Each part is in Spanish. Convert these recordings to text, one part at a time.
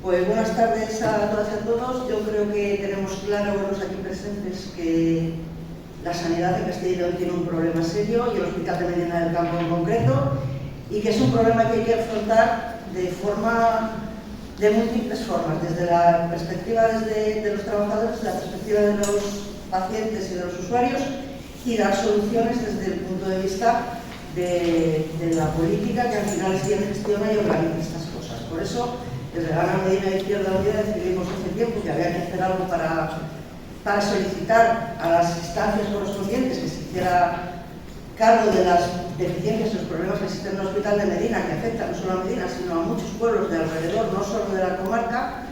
Pues buenas tardes a todas y a todos. Yo creo que tenemos claro los aquí presentes que la sanidad de Castilla y León tiene un problema serio, y el Hospital de Medina del Campo en concreto, y que es un problema que hay que afrontar de múltiples formas, desde la perspectiva de los trabajadores, desde la perspectiva de los pacientes y de los usuarios, y dar soluciones desde el punto de vista de la política, que al final es quien gestiona y organiza estas cosas. Por eso, desde la Medina de Izquierda Unida decidimos hace tiempo que había que hacer algo para solicitar a las instancias correspondientes que se hiciera cargo de las deficiencias y los problemas que existen en el Hospital de Medina, que afectan no solo a Medina, sino a muchos pueblos de alrededor, no solo de la comarca.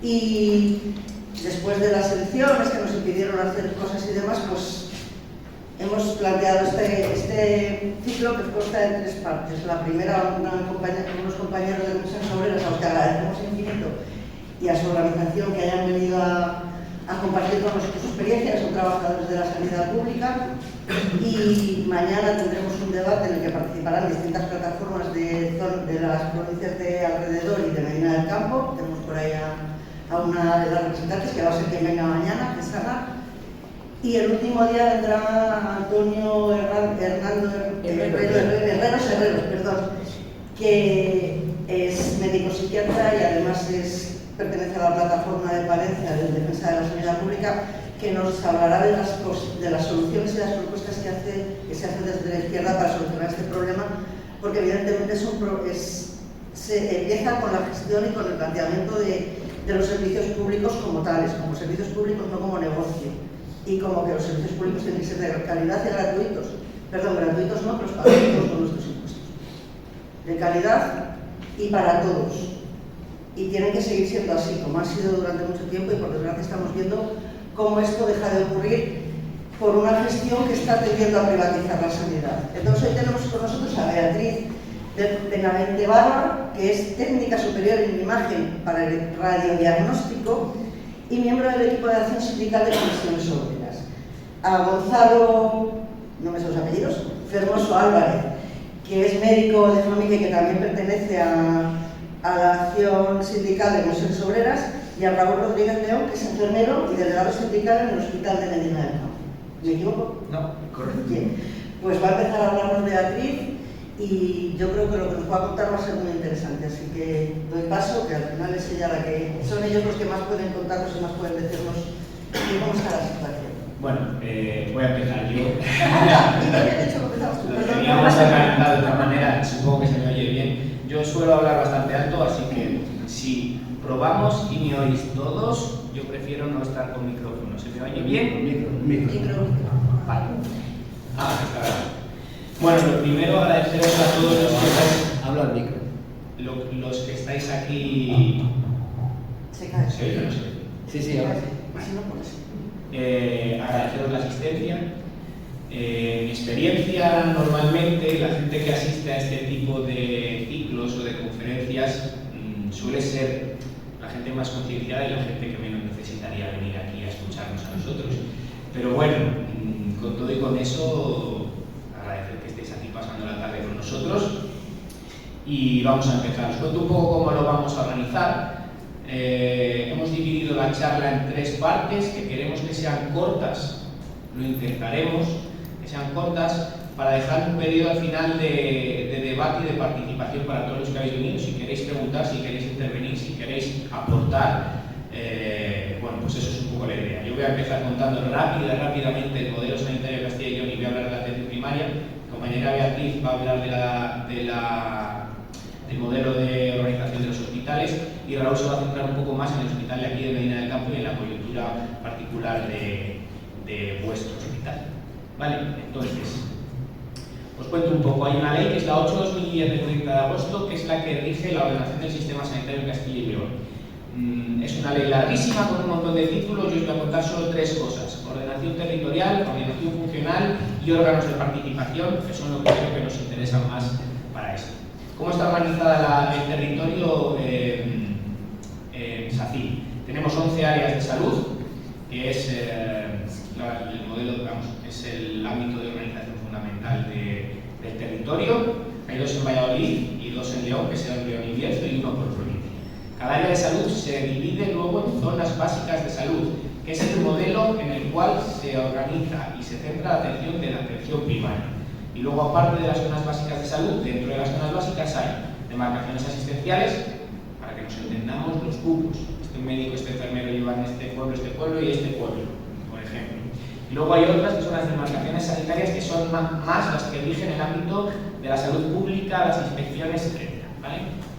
Y después de las elecciones que nos impidieron hacer cosas y demás, pues hemos planteado este ciclo que consta de 3 partes. La primera, unos compañeros de Comisiones Obreras, a los que agradecemos infinito, y a su organización, que hayan venido a compartir con nosotros su experiencia, que son trabajadores de la sanidad pública. Y mañana tendremos un debate en el que participarán distintas plataformas de las provincias de alrededor y de Medina del Campo. Tenemos por ahí a una de las representantes, que va a ser quien venga mañana, que es Ana. Y el último día vendrá Antonio Herreros, que es médico psiquiatra y además pertenece a la plataforma de Palencia de Defensa de la Sanidad Pública, que nos hablará de las soluciones y las propuestas que se hacen desde la izquierda para solucionar este problema, porque evidentemente se empieza con la gestión y con el planteamiento de los servicios públicos como tales, como servicios públicos, no como negocio. Y como que los servicios públicos tienen que ser de calidad y gratuitos. Perdón, gratuitos no, pero los pagamos todos con nuestros impuestos. De calidad y para todos. Y tienen que seguir siendo así, como ha sido durante mucho tiempo, y por desgracia estamos viendo cómo esto deja de ocurrir por una gestión que está tendiendo a privatizar la sanidad. Entonces hoy tenemos con nosotros a Beatriz Benavente Bárbara, que es técnica superior en imagen para el radiodiagnóstico y miembro del equipo de acción sindical de Comisiones Obreras. A Gonzalo, no me sé los apellidos, Fermoso Álvarez, que es médico de familia y que también pertenece a la acción sindical de Comisiones Obreras, y a Raúl Rodríguez León, que es enfermero y delegado sindical en el Hospital de Medina del Campo. ¿Me equivoco? No, correcto. Bien, pues va a empezar a hablarnos Beatriz, y yo creo que lo que nos va a contar va a ser muy interesante, así que doy paso, que al final es ella la que... Son ellos los que más pueden contarnos y más pueden decirnos cómo está la situación. Bueno, voy a empezar yo. Lo teníamos organizado de otra manera, supongo que se me oye bien. Yo suelo hablar bastante alto, así que si probamos y me oís todos, yo prefiero no estar con micrófono. ¿Se me oye bien? Micro. Vale. Está bien. Bueno, lo primero, agradeceros a todos los que estáis... Habla al micro. Los que estáis aquí... Se cae. ¿Se oye o no se oye? Sí, ahora sí. Si no, pues agradeceros la asistencia. Mi experiencia, normalmente, la gente que asiste a este tipo de ciclos o de conferencias suele ser la gente más concienciada y la gente que menos necesitaría venir aquí a escucharnos a nosotros. Pero bueno, con todo y con eso, agradecer que estéis aquí pasando la tarde con nosotros. Y vamos a empezar. Os cuento un poco cómo lo vamos a organizar. Hemos dividido la charla en 3 partes que queremos que sean cortas. Lo intentaremos, que sean cortas, para dejar un periodo al final de debate y de participación para todos los que habéis venido. Si queréis preguntar, si queréis intervenir, si queréis aportar, bueno, pues eso es un poco la idea. Yo voy a empezar contando rápidamente el modelo sanitario de Castilla y León y voy a hablar de la atención primaria. Mi compañera Beatriz va a hablar del modelo de organización de los hospitales, y Raúl se va a centrar un poco más en el hospital de aquí de Medina del Campo y en la coyuntura particular de vuestro hospital. Vale, entonces, os cuento un poco. Hay una ley que es la 8/2010 del 30 de agosto, que es la que rige la ordenación del sistema sanitario en Castilla y León. Es una ley larguísima con un montón de títulos. Yo os voy a contar solo 3 cosas: ordenación territorial, ordenación funcional y órganos de participación, que son lo que creo que nos interesan más para esto. ¿Cómo está organizada el territorio en SACIL? Tenemos 11 áreas de salud, que es el modelo, digamos, es el ámbito de organización fundamental del territorio. Hay 2 en Valladolid y 2 en León, que serán León y Bierzo, y 1 por provincia. Cada Cada área de salud se divide luego en zonas básicas de salud, que es el modelo en el cual se organiza y se centra la atención de la atención primaria. Y luego, aparte de las zonas básicas de salud, dentro de las zonas básicas hay demarcaciones asistenciales, para que nos entendamos, los grupos. Este médico, este enfermero llevan este pueblo y este pueblo, por ejemplo. Y luego hay otras que son las demarcaciones sanitarias, que son más las que rigen el ámbito de la salud pública, las inspecciones, etc. ¿Vale?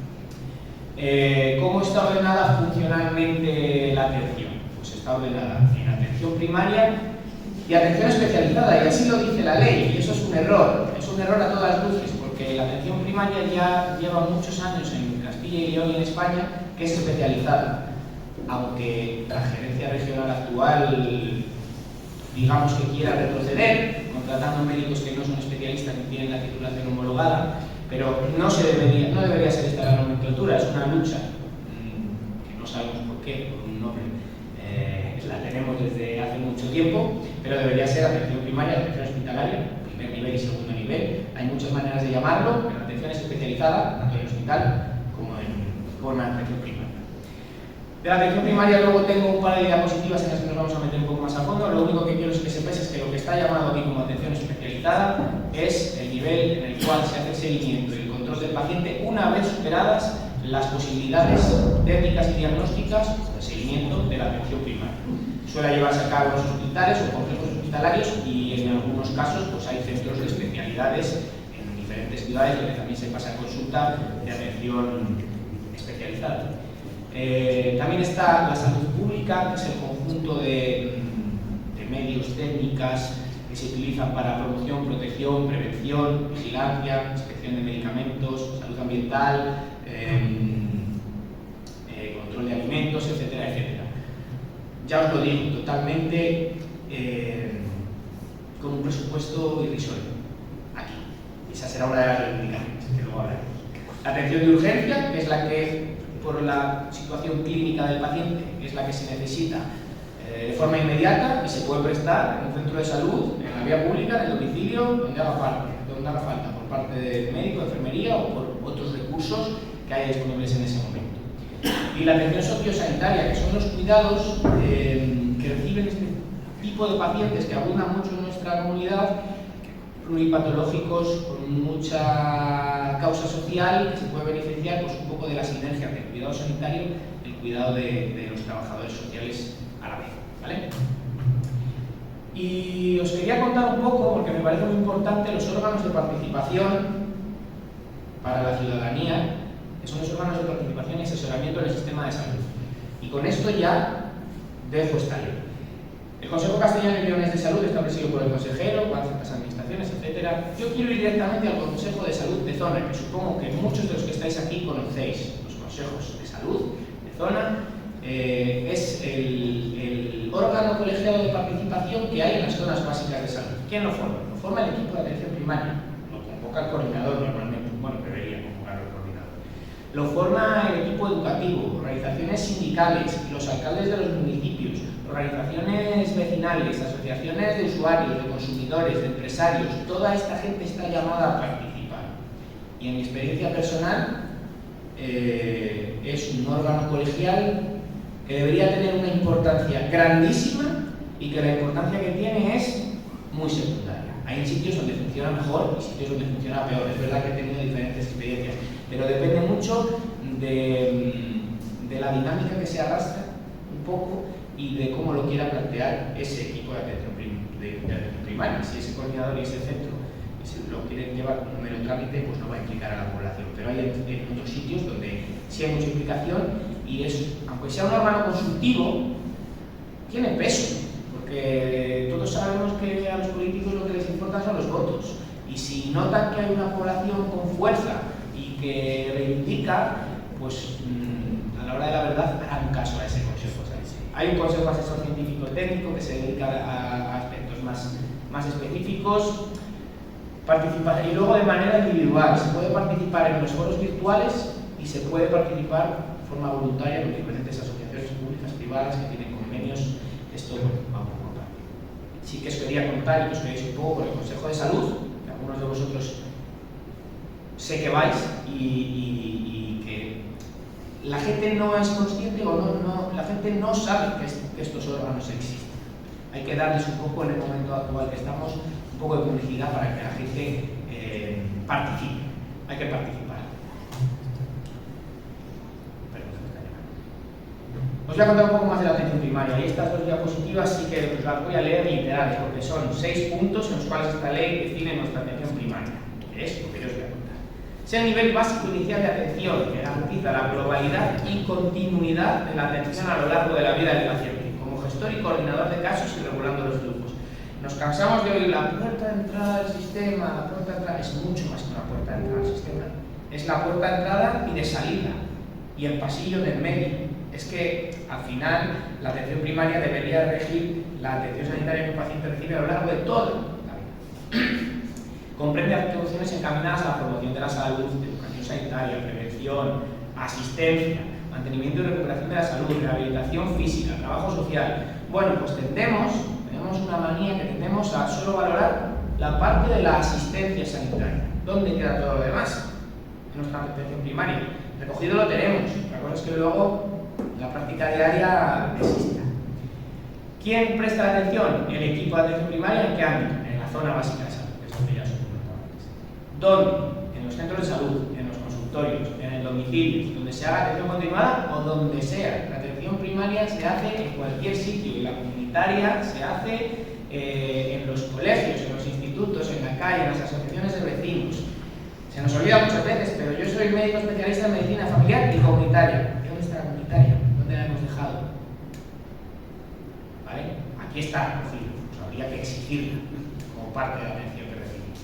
¿Cómo está ordenada funcionalmente la atención? Pues está ordenada en atención primaria y atención especializada, y así lo dice la ley, y eso es un error a todas luces, porque la atención primaria ya lleva muchos años en Castilla y León y en España que es especializada, aunque la gerencia regional actual, digamos que quiera retroceder, contratando médicos que no son especialistas ni tienen la titulación homologada, pero no debería ser esta la nomenclatura, es una lucha que no sabemos por qué, por un nombre, la tenemos desde hace mucho tiempo, pero debería ser atención primaria, atención hospitalaria, primer nivel y segundo nivel. Hay muchas maneras de llamarlo, pero la atención es especializada, tanto en el hospital como en la atención primaria. De la atención primaria luego tengo un par de diapositivas en las que nos vamos a meter un poco más a fondo. Lo único que quiero es que sepáis es que lo que está llamado aquí como atención especializada es el nivel en el cual se hace el seguimiento y el control del paciente una vez superadas las posibilidades técnicas y diagnósticas de seguimiento de la atención primaria. Suele llevarse a cabo en los hospitales o complejos hospitalarios y en algunos casos pues hay centros de especialidades en diferentes ciudades donde también se pasa consulta de atención especializada. También está la salud pública, que es el conjunto de medios, técnicas que se utilizan para promoción, protección, prevención, vigilancia, inspección de medicamentos, salud ambiental, control de alimentos, etcétera, etcétera. Ya os lo digo, totalmente con un presupuesto irrisorio. Aquí. Esa será una de las reivindicaciones que luego hablaremos. La atención de urgencia, que es la que, por la situación clínica del paciente, es la que se necesita de forma inmediata y se puede prestar en un centro de salud, en la vía pública, en el domicilio, donde haga falta, por parte del médico, enfermería o por otros recursos que haya disponibles en ese momento. Y la atención sociosanitaria, que son los cuidados que reciben este tipo de pacientes que abundan mucho en nuestra comunidad, pluripatológicos, con mucha causa social, que se puede beneficiar pues, un poco de la sinergia del cuidado sanitario y el cuidado de los trabajadores sociales a la vez. ¿Vale? Y os quería contar un poco, porque me parece muy importante, los órganos de participación para la ciudadanía, que son los órganos de participación y asesoramiento del sistema de salud. Y con esto ya dejo esta ley. El Consejo Castellano y Leonés de Salud está presidido por el consejero, con ciertas administraciones, etc. Yo quiero ir directamente al Consejo de Salud de Zona, que supongo que muchos de los que estáis aquí conocéis. Los consejos de salud de zona es el órgano colegiado de participación que hay en las zonas básicas de salud. ¿Quién lo forma? Lo forma el equipo de atención primaria. Lo convoca el coordinador normalmente. Bueno, debería convocarlo el coordinador. Lo forma el equipo educativo, organizaciones sindicales, los alcaldes de los municipios, organizaciones vecinales, asociaciones de usuarios, de consumidores, de empresarios. Toda esta gente está llamada a participar. Y en mi experiencia personal, es un órgano colegial que debería tener una importancia grandísima y que la importancia que tiene es muy secundaria. Hay sitios donde funciona mejor y sitios donde funciona peor. Es verdad que he tenido diferentes experiencias, pero depende mucho de la dinámica que se arrastra un poco y de cómo lo quiera plantear ese equipo de atención primaria. Si ese coordinador y ese centro lo quieren llevar como un mero trámite, pues no va a implicar a la población. Pero hay en otros sitios donde sí hay mucha implicación y es, aunque sea un órgano consultivo, tiene peso, porque todos sabemos que a los políticos lo que les importa son los votos. Y si notan que hay una población con fuerza y que reivindica, pues a la hora de la verdad harán caso a ese consejo. Hay un consejo asesor científico técnico que se dedica a aspectos más específicos. Participar, y luego de manera individual, se puede participar en los foros virtuales y se puede participar de forma voluntaria con diferentes asociaciones públicas, privadas que tienen convenios. Esto vamos a contar. Sí que os quería contar y que os queréis un poco con el Consejo de Salud, que algunos de vosotros sé que vais y que la gente no es consciente o la gente no sabe que estos órganos existen. Hay que darles un poco, en el momento actual que estamos, un poco de publicidad para que la gente participe. Hay que participar. Os voy a contar un poco más de la atención primaria, y estas dos diapositivas sí que os las voy a leer literales, porque son 6 puntos en los cuales esta ley define nuestra atención primaria, que es lo que yo os voy a contar. Sea el nivel básico inicial de atención que garantiza la globalidad y continuidad de la atención a lo largo de la vida del paciente, como gestor y coordinador de casos y regulando los flujos. Nos cansamos de oír la puerta de entrada del sistema, la puerta de entrada, es mucho más que una puerta de entrada al sistema. Es la puerta de entrada y de salida, y el pasillo del medio. Es que, al final, la atención primaria debería regir la atención sanitaria que un paciente recibe a lo largo de toda la vida. Comprende actuaciones encaminadas a la promoción de la salud, educación sanitaria, prevención, asistencia, mantenimiento y recuperación de la salud, rehabilitación física, trabajo social. Bueno, pues tenemos una manía que tendemos a solo valorar la parte de la asistencia sanitaria. ¿Dónde queda todo lo demás? En nuestra atención primaria. Recogido lo tenemos, la cosa es que luego la práctica diaria existe. ¿Quién presta la atención? El equipo de atención primaria. ¿En qué ámbito? En la zona básica de salud, esto que ya os he comentado antes. ¿Dónde? En los centros de salud, en los consultorios, en el domicilio, donde se haga atención continuada o donde sea. La atención primaria se hace en cualquier sitio y la comunitaria se hace en los colegios, en los institutos, en la calle, en las asociaciones de vecinos. Se nos olvida muchas veces, pero yo soy médico especialista en medicina familiar y comunitaria. ¿Dónde está la comunitaria? ¿Dónde la hemos dejado? ¿Vale? Aquí está recogido, pues habría que exigirla como parte de la atención que recibimos.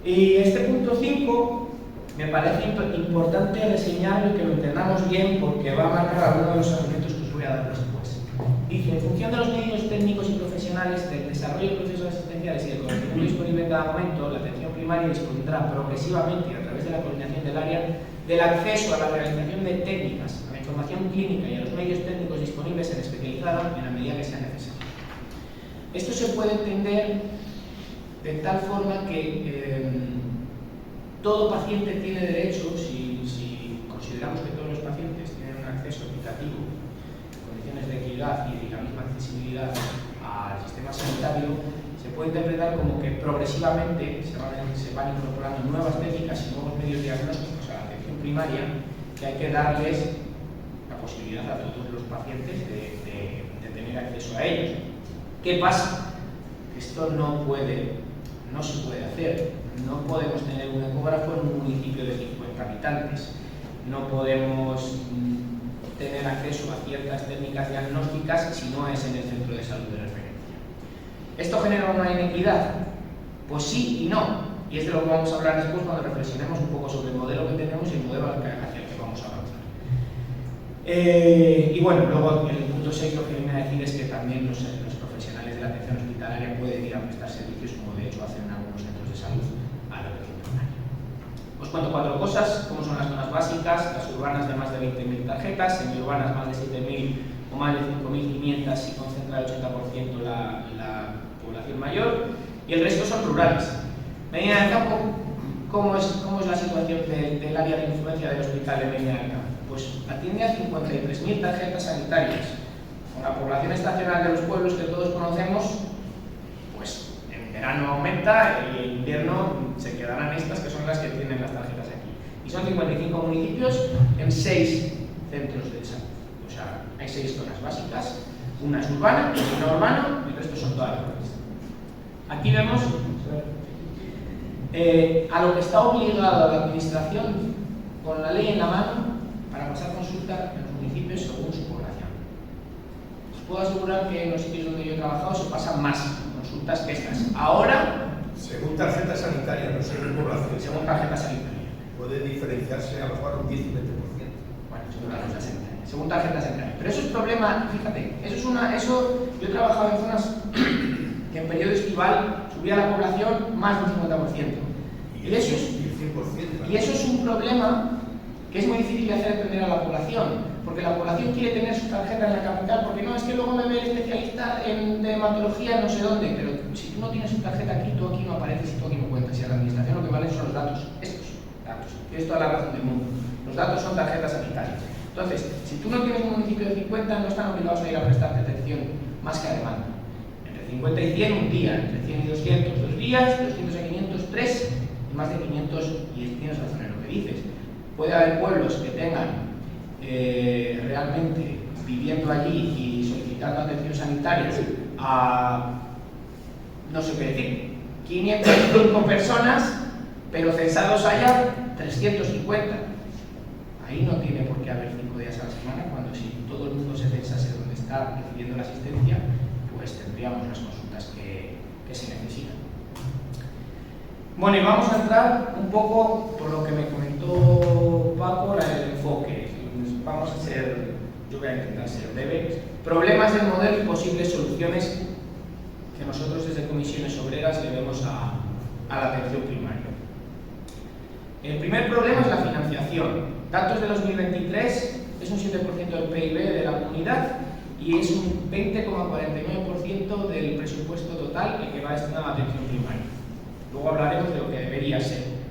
Y este punto 5 me parece importante reseñarlo y que lo entendamos bien, porque va a marcar algunos de los argumentos que os voy a dar después. Dice, en función de los medios técnicos y profesionales del desarrollo de procesos asistenciales y del conocimiento disponible en cada momento, la atención primaria dispondrá progresivamente, a través de la coordinación del área, del acceso a la realización de técnicas, a la información clínica y a los medios técnicos disponibles en especializada en la medida que sea necesario. Esto se puede entender de tal forma que todo paciente tiene derecho, si consideramos que todos los pacientes tienen un acceso equitativo, condiciones de equidad y de la misma accesibilidad al sistema sanitario, se puede interpretar como que progresivamente se van incorporando nuevas técnicas y nuevos medios diagnósticos a la atención primaria, que hay que darles la posibilidad a todos los pacientes de tener acceso a ellos. ¿Qué pasa? Esto no se puede hacer. No podemos tener un ecógrafo en un municipio de 50 habitantes. No podemos tener acceso a ciertas técnicas diagnósticas si no es en el centro de salud de referencia. ¿Esto genera una inequidad? Pues sí y no. Y es de lo que vamos a hablar después cuando reflexionemos un poco sobre el modelo que tenemos y el modelo hacia el que vamos a avanzar. Y bueno, luego el punto 6 lo que viene a decir es que también los profesionales de la atención hospitalaria pueden ir a prestar servicios, como de hecho hacen algunos centros de salud, a la atención primaria. Os cuento 4 cosas, como son las zonas básicas, las urbanas de más de 20.000 tarjetas, semiurbanas más de 7.000 o más de 5.500 y concentra el 80% la población mayor, y el resto son rurales. Medina del Campo, ¿cómo es la situación del área de influencia del hospital de Medina del Campo? Pues atiende a 53.000 tarjetas sanitarias. Con la población estacional de los pueblos que todos conocemos, pues en verano aumenta y en invierno se quedarán estas que son las que tienen las tarjetas aquí. Y son 55 municipios en 6 centros de salud. O sea, hay 6 zonas básicas, una es urbana, una urbana y el resto son todas rurales. Aquí vemos a lo que está obligada la administración con la ley en la mano para pasar consulta en los municipios según su población. Os puedo asegurar que en los sitios donde yo he trabajado se pasan más consultas que estas. Ahora, según tarjeta sanitaria, no según población. Según tarjeta sanitaria. Puede diferenciarse a lo mejor un 10 y 20%. Bueno, según tarjeta sanitaria. Según tarjeta sanitaria. Pero eso es problema, fíjate, yo he trabajado en zonas que en periodo estival subía la población más de un 50%. Y eso es un problema que es muy difícil de hacer entender a la población, porque la población quiere tener su tarjeta en la capital, porque no, es que luego me ve el especialista en dermatología no sé dónde, pero si tú no tienes tu tarjeta aquí, tú aquí no apareces y tú aquí no cuentas, y a la administración lo que valen son los datos, estos datos. Tienes toda la razón del mundo. Los datos son tarjetas sanitarias. Entonces, si tú no tienes un municipio de 50, no están obligados a ir a prestarte atención más que a demanda. Entre 50 y 100, un día. Entre 100 y 200, 2 días. 200 y 500, 3. Y más de 500, y tienes razón en lo que dices. Puede haber pueblos que tengan realmente viviendo allí y solicitando atención sanitaria a, no sé qué decir, 505 personas, pero censados allá 350. Ahí no tiene por qué haber 5 días a la semana, cuando si todo el mundo se censase donde está recibiendo la asistencia, pues tendríamos las consultas que se necesitan. Bueno, y vamos a entrar un poco por lo que me comentó Paco, el enfoque. Vamos a ser, yo voy a intentar ser breve. Problemas del modelo y posibles soluciones que nosotros desde Comisiones Obreras le vemos a la atención primaria. El primer problema es la financiación. Datos de 2023, es un 7% del PIB de la comunidad y es un 20,49% del presupuesto total el que va destinado a la atención primaria. Luego hablaremos de lo que debería ser.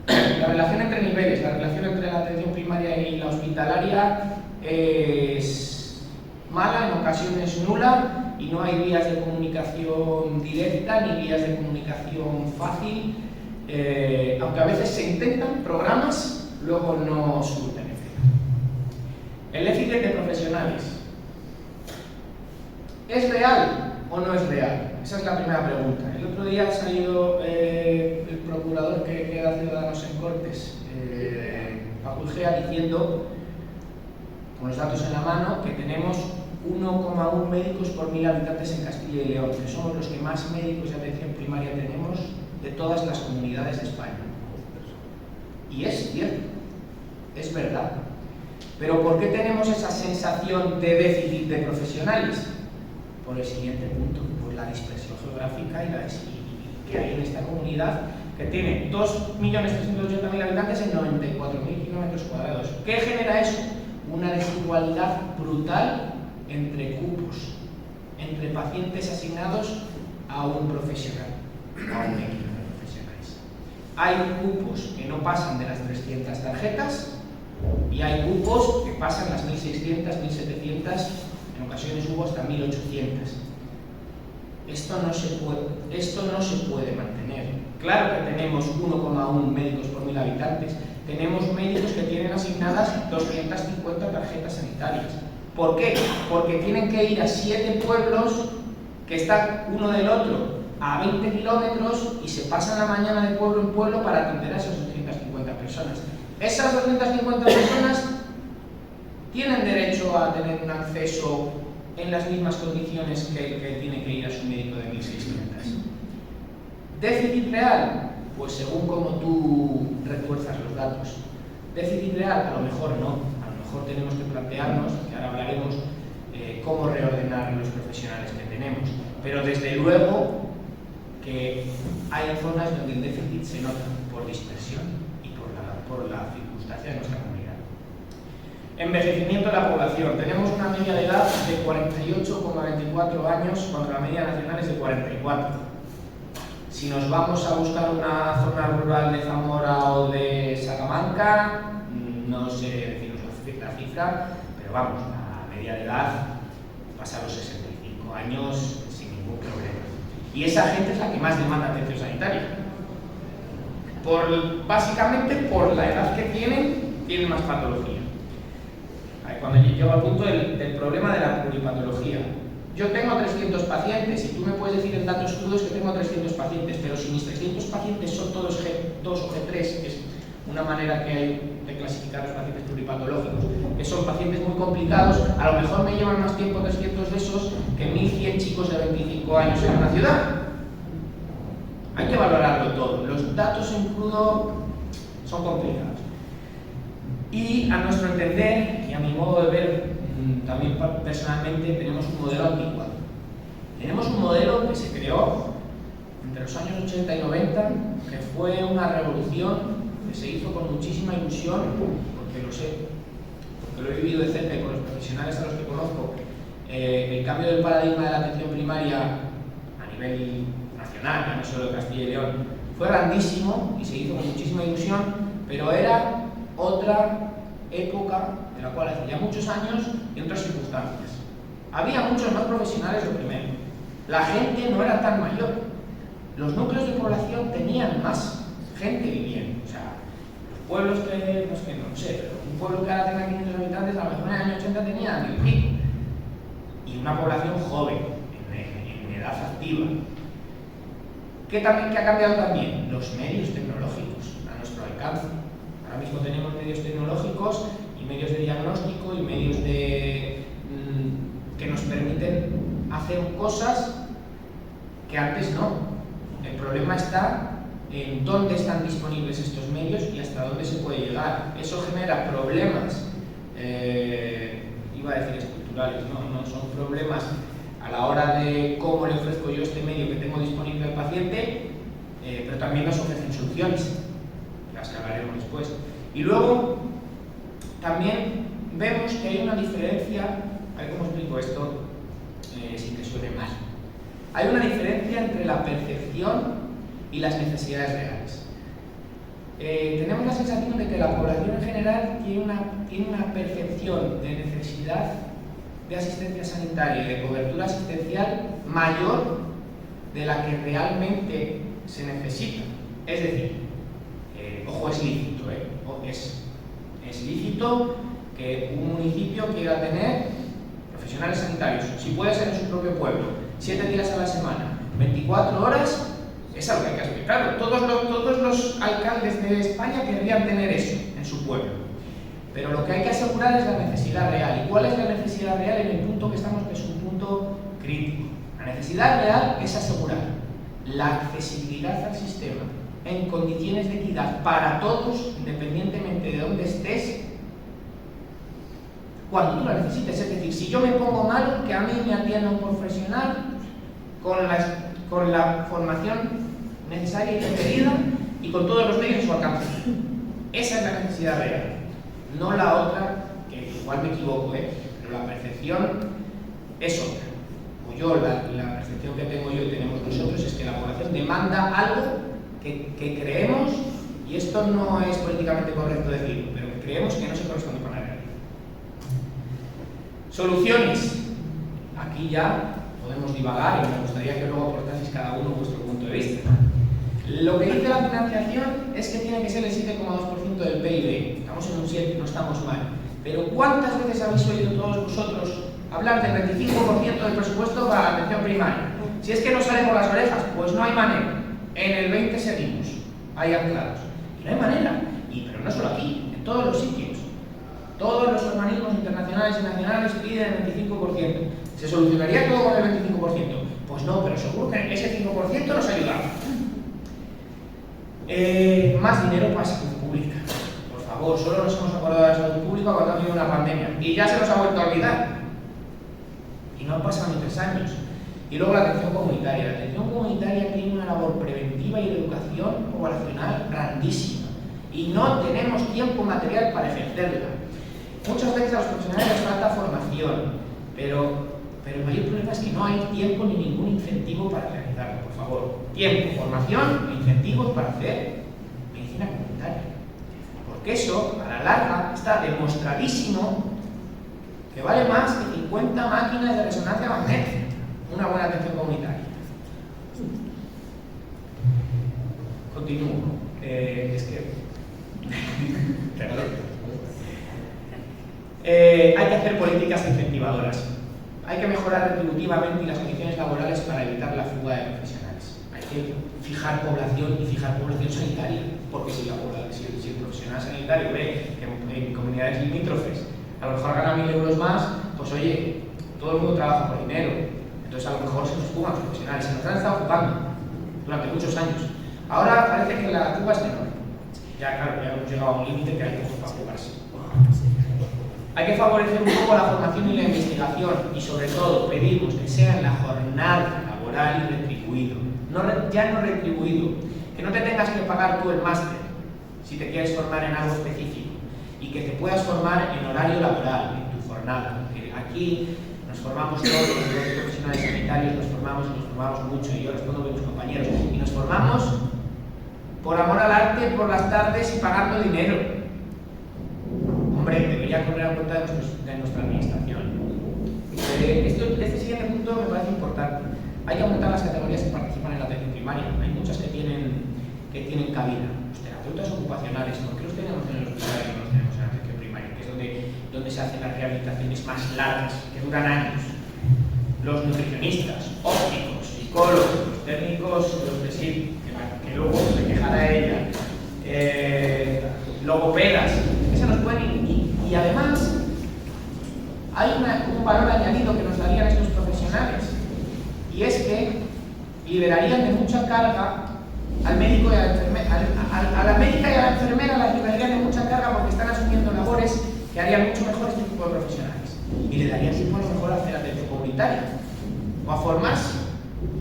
La relación entre niveles, la relación entre la atención primaria y la hospitalaria es mala, en ocasiones nula, y no hay vías de comunicación directa ni vías de comunicación fácil, aunque a veces se intentan programas, luego no surten efecto. El déficit de profesionales, ¿es real o no es real? Esa es la primera pregunta. El otro día ha salido el procurador que queda Ciudadanos en Cortes, Paco Igea, diciendo, con los datos en la mano, que tenemos 1,1 médicos por 1000 habitantes en Castilla y León, que somos los que más médicos de atención primaria tenemos de todas las comunidades de España. Y es cierto, es verdad. Pero ¿por qué tenemos esa sensación de déficit de profesionales? Por el siguiente punto, por la dispersión geográfica que hay en esta comunidad, que tiene 2.380.000 habitantes en 94.000 kilómetros cuadrados. ¿Qué genera eso? Una desigualdad brutal entre cupos, entre pacientes asignados a un profesional, a un equipo de profesionales. Hay cupos que no pasan de las 300 tarjetas y hay cupos que pasan las 1.600, 1.700, en ocasiones hubo hasta 1.800. Esto no se puede mantener. Claro que tenemos 1,1 médicos por 1000 habitantes. Tenemos médicos que tienen asignadas 250 tarjetas sanitarias. ¿Por qué? Porque tienen que ir a 7 pueblos que están uno del otro a 20 kilómetros y se pasan la mañana de pueblo en pueblo para atender a esas 250 personas. Esas 250 personas tienen derecho a tener un acceso en las mismas condiciones que el que tiene que ir a su médico de 1.600. ¿Déficit real? Pues según como tú refuerzas los datos. ¿Déficit real? A lo mejor no. A lo mejor tenemos que plantearnos, que ahora hablaremos, cómo reordenar los profesionales que tenemos. Pero desde luego que hay zonas donde el déficit se nota por dispersión y por la circunstancia de nuestra comunidad. Envejecimiento de la población. Tenemos una media de edad de 48,24 años cuando la media nacional es de 44. Si nos vamos a buscar una zona rural de Zamora o de Salamanca, no sé deciros la cifra, pero vamos, la media de edad pasa a los 65 años sin ningún problema. Y esa gente es la que más demanda atención sanitaria. Básicamente por la edad que tienen más patología. Cuando llego al punto del problema de la pluripatología. Yo tengo 300 pacientes y tú me puedes decir en datos crudos que tengo 300 pacientes, pero si mis 300 pacientes son todos G2 o G3, que es una manera que hay de clasificar los pacientes pluripatológicos, que son pacientes muy complicados, a lo mejor me llevan más tiempo 300 de esos que 1.100 chicos de 25 años en una ciudad. Hay que valorarlo todo. Los datos en crudo son complicados. Y a nuestro entender, y a mi modo de ver, también personalmente, tenemos un modelo anticuado. Tenemos un modelo que se creó entre los años 80 y 90, que fue una revolución que se hizo con muchísima ilusión, porque lo sé, porque lo he vivido de cerca y con los profesionales a los que conozco. El cambio del paradigma de la atención primaria a nivel nacional, ya no solo de Castilla y León, fue grandísimo y se hizo con muchísima ilusión, pero era otra época, de la cual hace ya muchos años y otras circunstancias. Había muchos más profesionales, lo primero. La gente no era tan mayor. Los núcleos de población tenían más gente viviendo. O sea, los pueblos que, no sé, pero un pueblo que ahora tenga 500 habitantes, a lo mejor en el año 80 tenía 1000 y pico. Y una población joven, en edad activa. ¿Qué ha cambiado también? Los medios tecnológicos a nuestro alcance. Ahora mismo tenemos medios tecnológicos y medios de diagnóstico y medios que nos permiten hacer cosas que antes no. El problema está en dónde están disponibles estos medios y hasta dónde se puede llegar. Eso genera problemas, iba a decir estructurales, no son problemas a la hora de cómo le ofrezco yo este medio que tengo disponible al paciente, pero también nos ofrecen soluciones, las que hablaremos después. Y luego, también vemos que hay una diferencia, a ver cómo explico esto sin que suene mal. Hay una diferencia entre la percepción y las necesidades reales. Tenemos la sensación de que la población en general tiene una percepción de necesidad de asistencia sanitaria y de cobertura asistencial mayor de la que realmente se necesita. Es decir, ojo, es lícito, es lícito que un municipio quiera tener profesionales sanitarios, si puede ser en su propio pueblo, 7 días a la semana, 24 horas, es algo que hay que explicarlo. Todos los alcaldes de España querrían tener eso en su pueblo. Pero lo que hay que asegurar es la necesidad real. ¿Y cuál es la necesidad real en el punto que estamos, que es un punto crítico? La necesidad real es asegurar la accesibilidad al sistema en condiciones de equidad para todos, independientemente de dónde estés, cuando tú la necesites. Es decir, si yo me pongo mal, que a mí me atienda un profesional con la formación necesaria y requerida y con todos los medios a su alcance. Esa es la necesidad real. No la otra, que igual me equivoco, pero la percepción es otra. O yo, la percepción que tengo yo y tenemos nosotros es que la población demanda algo que creemos, y esto no es políticamente correcto decirlo, pero que creemos que no se corresponde con la realidad. Soluciones. Aquí ya podemos divagar y me gustaría que luego aportaseis cada uno vuestro punto de vista. Lo que dice la financiación es que tiene que ser el 7,2% del PIB. Estamos en un 7, no estamos mal. Pero ¿cuántas veces habéis oído todos vosotros hablar del 25% del presupuesto para la atención primaria? Si es que no sale por las orejas, pues no hay manera. En el 20 seguimos, ahí anclados. Y no hay manera. Pero no solo aquí, en todos los sitios. Todos los organismos internacionales y nacionales piden el 25%. ¿Se solucionaría todo con el 25%? Pues no, pero seguro que ese 5% nos ayuda. Más dinero para salud pública. Por favor, solo nos hemos acordado de la salud pública cuando ha habido una pandemia. Y ya se nos ha vuelto a olvidar. Y no han pasado ni 3 años. Y luego la atención comunitaria. La atención comunitaria tiene una labor preventiva y de educación poblacional grandísima. Y no tenemos tiempo material para ejercerla. Muchas veces a los profesionales les falta formación, pero el mayor problema es que no hay tiempo ni ningún incentivo para realizarlo. Por favor, tiempo, formación e incentivos para hacer medicina comunitaria. Porque eso, a la larga, está demostradísimo que vale más que 50 máquinas de resonancia magnética una buena atención comunitaria. Continúo. Es que... Perdón. Hay que hacer políticas incentivadoras. Hay que mejorar retributivamente las condiciones laborales para evitar la fuga de profesionales. Hay que fijar población y fijar población sanitaria, porque si el profesional sanitario ve que en comunidades limítrofes a lo mejor gana 1000 euros más, pues oye, todo el mundo trabaja por dinero, entonces a lo mejor se nos fugan los profesionales, se nos han estado fugando durante muchos años. Ahora parece que la fuga es menor. Ya claro, ya hemos llegado a un límite que hay que fugarse. Hay que favorecer un poco la formación y la investigación y sobre todo pedimos que sea en la jornada laboral y retribuido, ya no retribuido, que no te tengas que pagar tú el máster si te quieres formar en algo específico y que te puedas formar en horario laboral, en tu jornada. Porque aquí nos formamos todos los profesionales sanitarios, nos formamos mucho, y yo respondo con mis compañeros, y nos formamos por amor al arte por las tardes y pagando dinero. debería correr a cuenta de nuestra administración. Este siguiente punto me parece importante. Hay que aumentar las categorías que participan en la atención primaria. Hay muchas que tienen cabida. Los terapeutas ocupacionales, ¿por qué los tenemos en el hospital y no los tenemos en la atención primaria? Que es donde se hacen las rehabilitaciones más largas, que duran años. Los nutricionistas, ópticos, psicólogos, los técnicos, los de sí, que luego se quejará ella, logopedas, que se nos pueden ir. Y además, hay un valor añadido que nos darían estos profesionales, y es que liberarían de mucha carga al médico y a la enfermera. A la médica y a la enfermera las liberarían de mucha carga porque están asumiendo labores que harían mucho mejor este tipo de profesionales. Y le darían tiempo a lo mejor a hacer atención comunitaria o a formarse,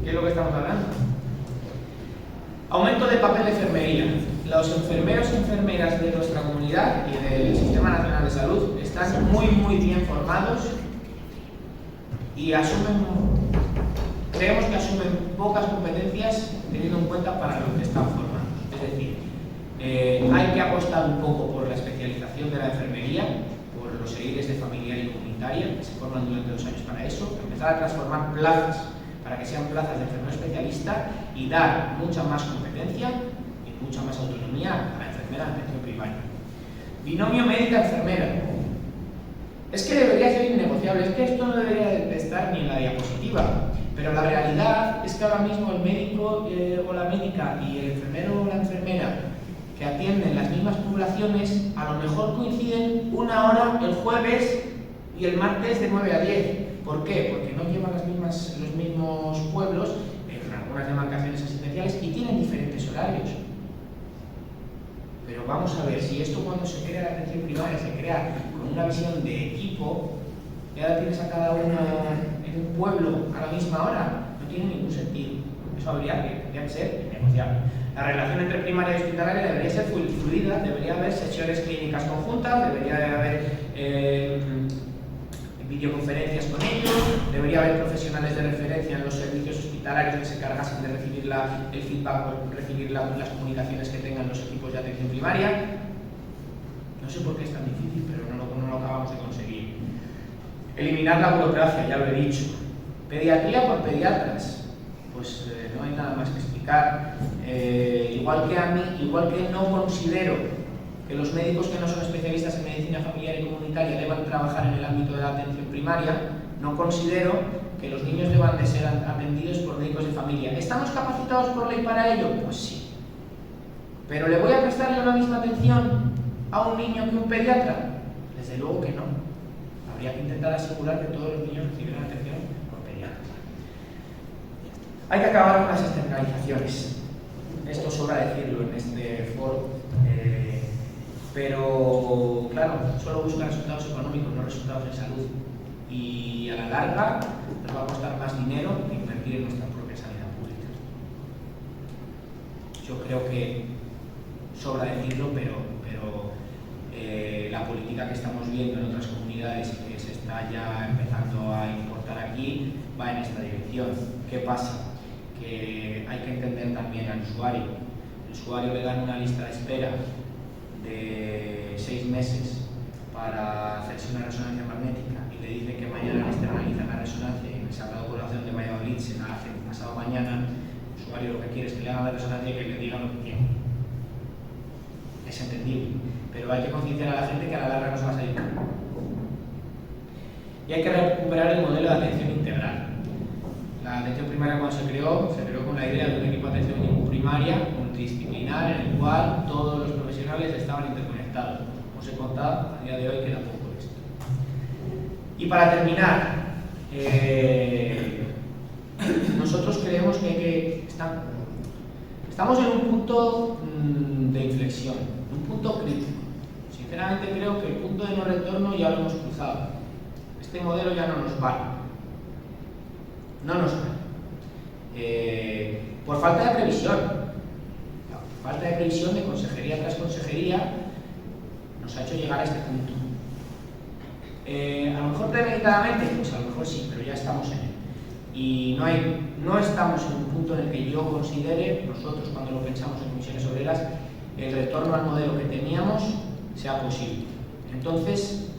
que es lo que estamos hablando. Aumento del papel de enfermería. Los enfermeros y enfermeras de nuestra comunidad y del Sistema Nacional de Salud están muy bien formados y creemos que asumen pocas competencias teniendo en cuenta para lo que están formados. Es decir, hay que apostar un poco por la especialización de la enfermería, por los seguidores de familiar y comunitaria, que se forman durante 2 años para eso, empezar a transformar plazas para que sean plazas de enfermero especialista y dar mucha más competencia y mucha más autonomía a la enfermera de atención primaria. Binomio médica-enfermera. Es que debería ser innegociable, es que esto no debería de estar ni en la diapositiva, pero la realidad es que ahora mismo el médico o la médica y el enfermero o la enfermera que atienden las mismas poblaciones a lo mejor coinciden 1 hora el jueves y el martes de 9 a 10. ¿Por qué? Porque no llevan los mismos pueblos en algunas demarcaciones asistenciales y tienen diferentes horarios. Pero vamos a ver, si esto cuando se crea la atención primaria se crea con una visión de equipo, y ahora tienes a cada uno en un pueblo a la misma hora, no tiene ningún sentido. Eso tendría que ser innegociable. La relación entre primaria y hospitalaria debería ser fluida, debería haber sesiones clínicas conjuntas, debería haber videoconferencias con ellos, debería haber profesionales de referencia en los servicios hospitalarios que se encargasen de recibir el feedback o recibir las comunicacaciones que tengan los equipos de atención primaria. No sé por qué es tan difícil, pero no lo acabamos de conseguir. Eliminar la burocracia, ya lo he dicho. Pediatría por pediatras, pues no hay nada más que explicar. Igual que no considero que los médicos que no son especialistas en medicina familiar y comunitaria deban trabajar en el ámbito de la atención primaria, no considero que los niños deban de ser atendidos por médicos de familia. ¿Estamos capacitados por ley para ello? Pues sí. ¿Pero le voy a prestar yo la misma atención a un niño que un pediatra? Desde luego que no. Habría que intentar asegurar que todos los niños recibieran atención por pediatra. Hay que acabar con las externalizaciones. Esto sobra decirlo en este foro. Pero, claro, solo buscan resultados económicos, no resultados en salud. Y a la larga nos va a costar más dinero que invertir en nuestra propia sanidad pública. Yo creo que sobra decirlo, pero la política que estamos viendo en otras comunidades y que se está ya empezando a importar aquí va en esta dirección. ¿Qué pasa? Que hay que entender también al usuario. El usuario le dan una lista de espera de 6 meses para hacerse una resonancia magnética y le dicen que mañana le externalizan la resonancia y en el Sagrado Corazón de Valladolid se la hacen pasado mañana. El usuario lo que quiere es que le hagan la resonancia y que le digan lo que tiene. Es entendible, pero hay que concienciar a la gente que a la larga no se va a salir nada. Y hay que recuperar el modelo de atención integral. La atención primaria, cuando se creó con la idea de un equipo de atención primaria multidisciplinar en el cual todos los profesionales estaban interconectados. Como os he contado, a día de hoy queda poco de esto. Y para terminar, nosotros creemos que estamos en un punto de inflexión, un punto crítico. Sinceramente creo que el punto de no retorno ya lo hemos cruzado. Este modelo ya no nos vale. No nos vale. Por falta de previsión. Falta de previsión de consejería tras consejería nos ha hecho llegar a este punto. A lo mejor premeditadamente, pues a lo mejor sí, pero ya estamos en él. Y no estamos en un punto en el que yo considere, nosotros cuando lo pensamos en Comisiones Obreras, el retorno al modelo que teníamos sea posible. Entonces,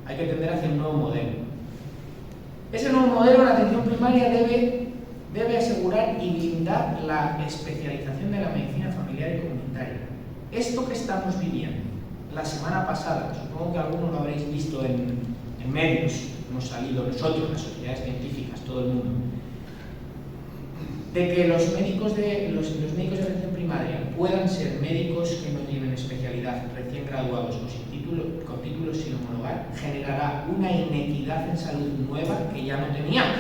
hay que tender hacia un nuevo modelo. Ese nuevo modelo, la atención primaria, debe asegurar y blindar la especialización de la medicina familiar y comunitaria. Esto que estamos viviendo la semana pasada, supongo que algunos lo habréis visto en medios, hemos salido nosotros, las sociedades científicas, todo el mundo, de que los médicos de atención primaria puedan ser médicos que no tienen especialidad, recién graduados con títulos sin homologar, generará una inequidad en salud nueva que ya no teníamos,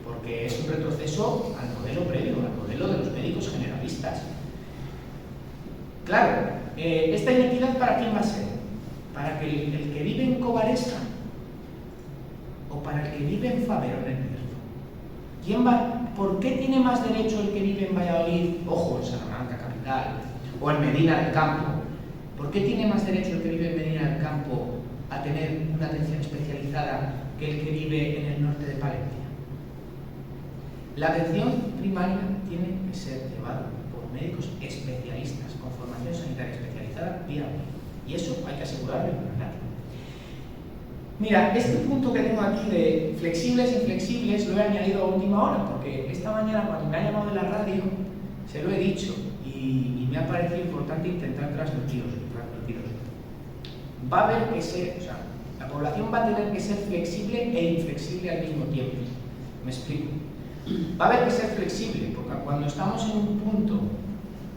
porque es un retroceso al modelo previo, al modelo de los médicos generalistas. Claro, ¿esta inequidad para quién va a ser? ¿Para el que vive en Covaresca o para el que vive en Faverón en Bierzo? ¿Por qué tiene más derecho el que vive en Valladolid, ojo, en Salamanca capital, o en Medina del Campo? ¿Por qué tiene más derecho el que vive en Medina del Campo a tener una atención especializada que el que vive en el norte de Palencia? La atención primaria tiene que ser llevada por médicos especialistas, con formación sanitaria especializada día a día. Y eso hay que asegurarlo y plantearlo. Mira, este punto que tengo aquí de flexibles e inflexibles lo he añadido a última hora, porque esta mañana cuando me ha llamado de la radio se lo he dicho y me ha parecido importante intentar transmitiros. Va a haber que ser, o sea, la población va a tener que ser flexible e inflexible al mismo tiempo. Me explico. Va a haber que ser flexible, porque cuando estamos en un punto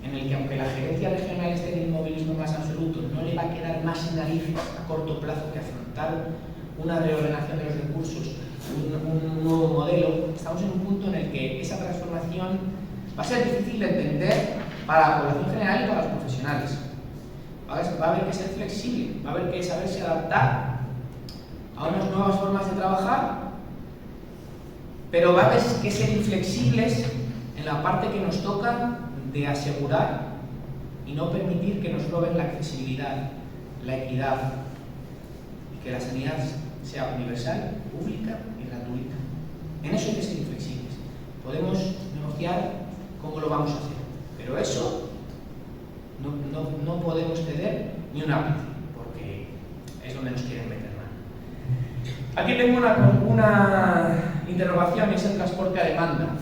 en el que, aunque la gerencia regional esté en inmovilismo más absoluto, no le va a quedar más narices a corto plazo que afrontar una reordenación de los recursos, un nuevo modelo, estamos en un punto en el que esa transformación va a ser difícil de entender para la población general y para los profesionales. Va a haber que ser flexible, va a haber que saberse adaptar a unas nuevas formas de trabajar, pero va a haber que ser inflexibles en la parte que nos toca de asegurar y no permitir que nos roben la accesibilidad, la equidad y que la sanidad sea universal, pública y gratuita. En eso hay que ser inflexibles. Podemos negociar cómo lo vamos a hacer, pero eso no podemos ceder ni un ápice, porque es donde nos quieren meter mano. Aquí tengo una interrogación, es el transporte a demanda.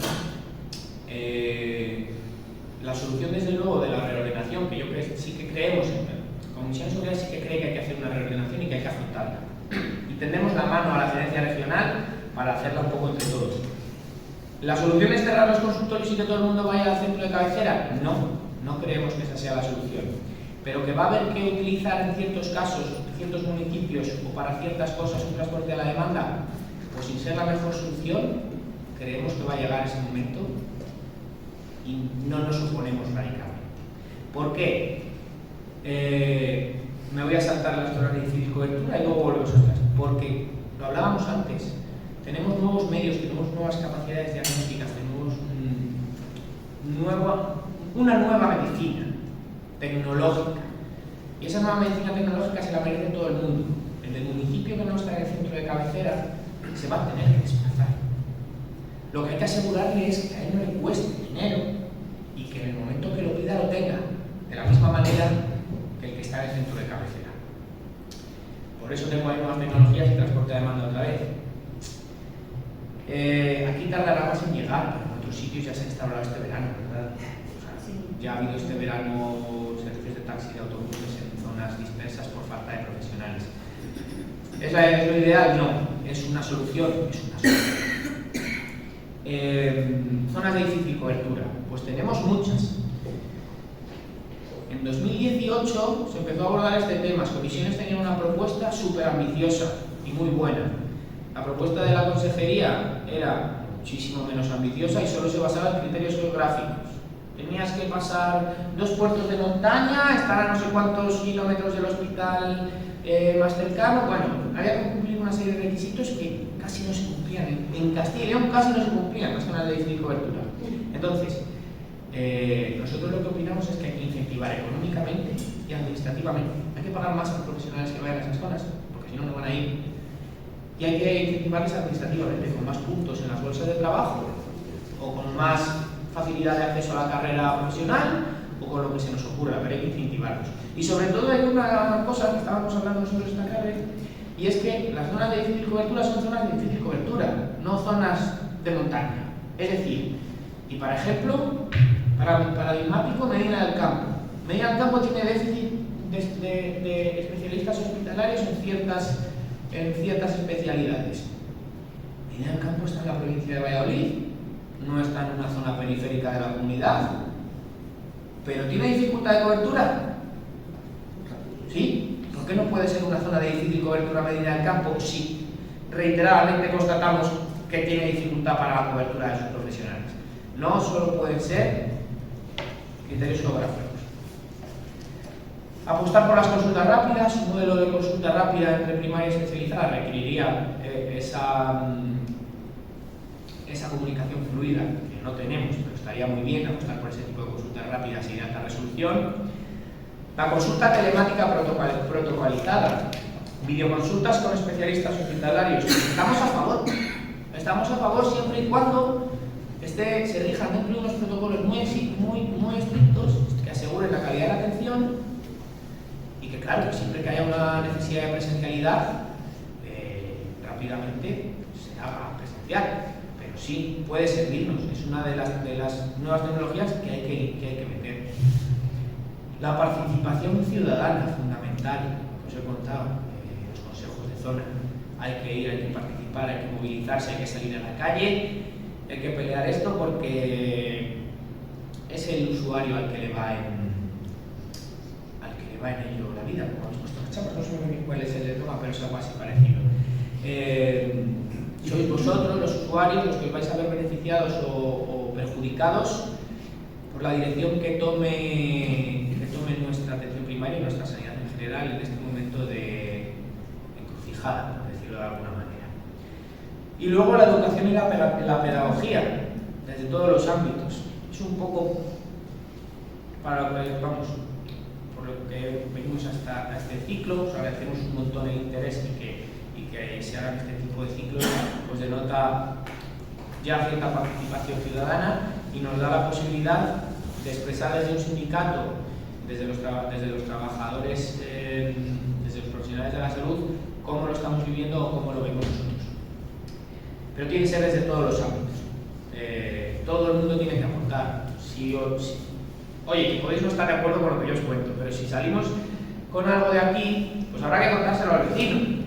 La solución, desde luego, de la reordenación, que sí que creemos, la Comisión Social sí que cree que hay que hacer una reordenación y que hay que afrontarla. Y tendemos la mano a la gerencia regional para hacerla un poco entre todos. ¿La solución es cerrar los consultorios y que todo el mundo vaya al centro de cabecera? No creemos que esa sea la solución. Pero que va a haber que utilizar en ciertos casos, en ciertos municipios o para ciertas cosas un transporte a la demanda, pues sin ser la mejor solución, creemos que va a llegar ese momento y no nos oponemos radicalmente. ¿Por qué? Me voy a saltar las horas de difícil cobertura y luego volvemos atrás. Porque, lo hablábamos antes, tenemos nuevos medios, tenemos nuevas capacidades diagnósticas, tenemos una nueva medicina tecnológica. Y esa nueva medicina tecnológica se la merece todo el mundo. El del municipio que no está en el centro de cabecera se va a tener que desplazar. Lo que hay que asegurarle es que a él no le cueste dinero y que en el momento que lo pida lo tenga de la misma manera que el que está en el centro de cabecera. Por eso tengo ahí nuevas tecnologías y transporte de demanda otra vez. Aquí tardará más en llegar, pero en otros sitios ya se ha instalado este verano, ¿verdad? O sea, ya ha habido este verano servicios de taxi y de autobuses en zonas dispersas por falta de profesionales. ¿Es lo ideal? No, es una solución, zonas de difícil cobertura, pues tenemos muchas. En 2018 se empezó a abordar este tema. Las comisiones tenían una propuesta súper ambiciosa y muy buena. La propuesta de la consejería era muchísimo menos ambiciosa y solo se basaba en criterios geográficos. Tenías que pasar 2 puertos de montaña, estar a no sé cuántos kilómetros del hospital más cercano. Bueno, había que cumplir una serie de requisitos que casi no se cumplían. En Castilla y León casi no se cumplían las zonas de difícil cobertura. Entonces, nosotros lo que opinamos es que hay que incentivar económicamente y administrativamente. Hay que pagar más a los profesionales que vayan a esas zonas, porque si no, no van a ir. Y hay que incentivarles administrativamente, con más puntos en las bolsas de trabajo, o con más facilidad de acceso a la carrera profesional, o con lo que se nos ocurra, pero hay que incentivarlos. Y sobre todo hay una cosa que estábamos hablando nosotros esta tarde, Y es que las zonas de difícil cobertura son zonas de difícil cobertura, no zonas de montaña. Es decir, y para ejemplo, paradigmático, Medina del Campo. Medina del Campo tiene déficit de especialistas hospitalarios en ciertas especialidades. Medina del Campo está en la provincia de Valladolid, no está en una zona periférica de la comunidad, pero ¿tiene dificultad de cobertura? ¿Sí? ¿Por qué no puede ser una zona de difícil cobertura Medina del Campo si reiteradamente constatamos que tiene dificultad para la cobertura de sus profesionales? No solo pueden ser criterios geográficos. Apostar por las consultas rápidas. Un modelo de consulta rápida entre primaria y especializada requeriría esa comunicación fluida que no tenemos, pero estaría muy bien apostar por ese tipo de consultas rápidas y de alta resolución. La consulta telemática protocolizada, videoconsultas con especialistas hospitalarios. Estamos a favor siempre y cuando se rijan dentro de unos protocolos muy estrictos que aseguren la calidad de la atención y que, claro, siempre que haya una necesidad de presencialidad, rápidamente se haga presencial. Pero sí puede servirnos, es una de las nuevas tecnologías que hay que meter. La participación ciudadana, fundamental, os he contado, los consejos de zona. Hay que ir, hay que participar, hay que movilizarse, hay que salir a la calle, hay que pelear esto porque es el usuario al que le va en ello la vida. Como habéis puesto en chapas, no sé muy bien cuál es el tema, pero es algo así parecido. Sois vosotros, los usuarios, los que os vais a ver beneficiados o perjudicados por la dirección que tome nuestra atención primaria y nuestra sanidad en general en este momento de encrucijada, por decirlo de alguna manera. Y luego la educación y la pedagogía, desde todos los ámbitos. Es un poco para lo que por lo que venimos hasta este ciclo. Os agradecemos un montón el interés y que se hagan este tipo de ciclos, pues denota ya cierta participación ciudadana y nos da la posibilidad de expresar desde un sindicato, desde los trabajadores, desde los profesionales de la salud, cómo lo estamos viviendo o cómo lo vemos nosotros. Pero tiene que ser desde todos los ámbitos. Todo el mundo tiene que aportar. Oye, que podéis no estar de acuerdo con lo que yo os cuento, pero si salimos con algo de aquí, pues habrá que contárselo al vecino.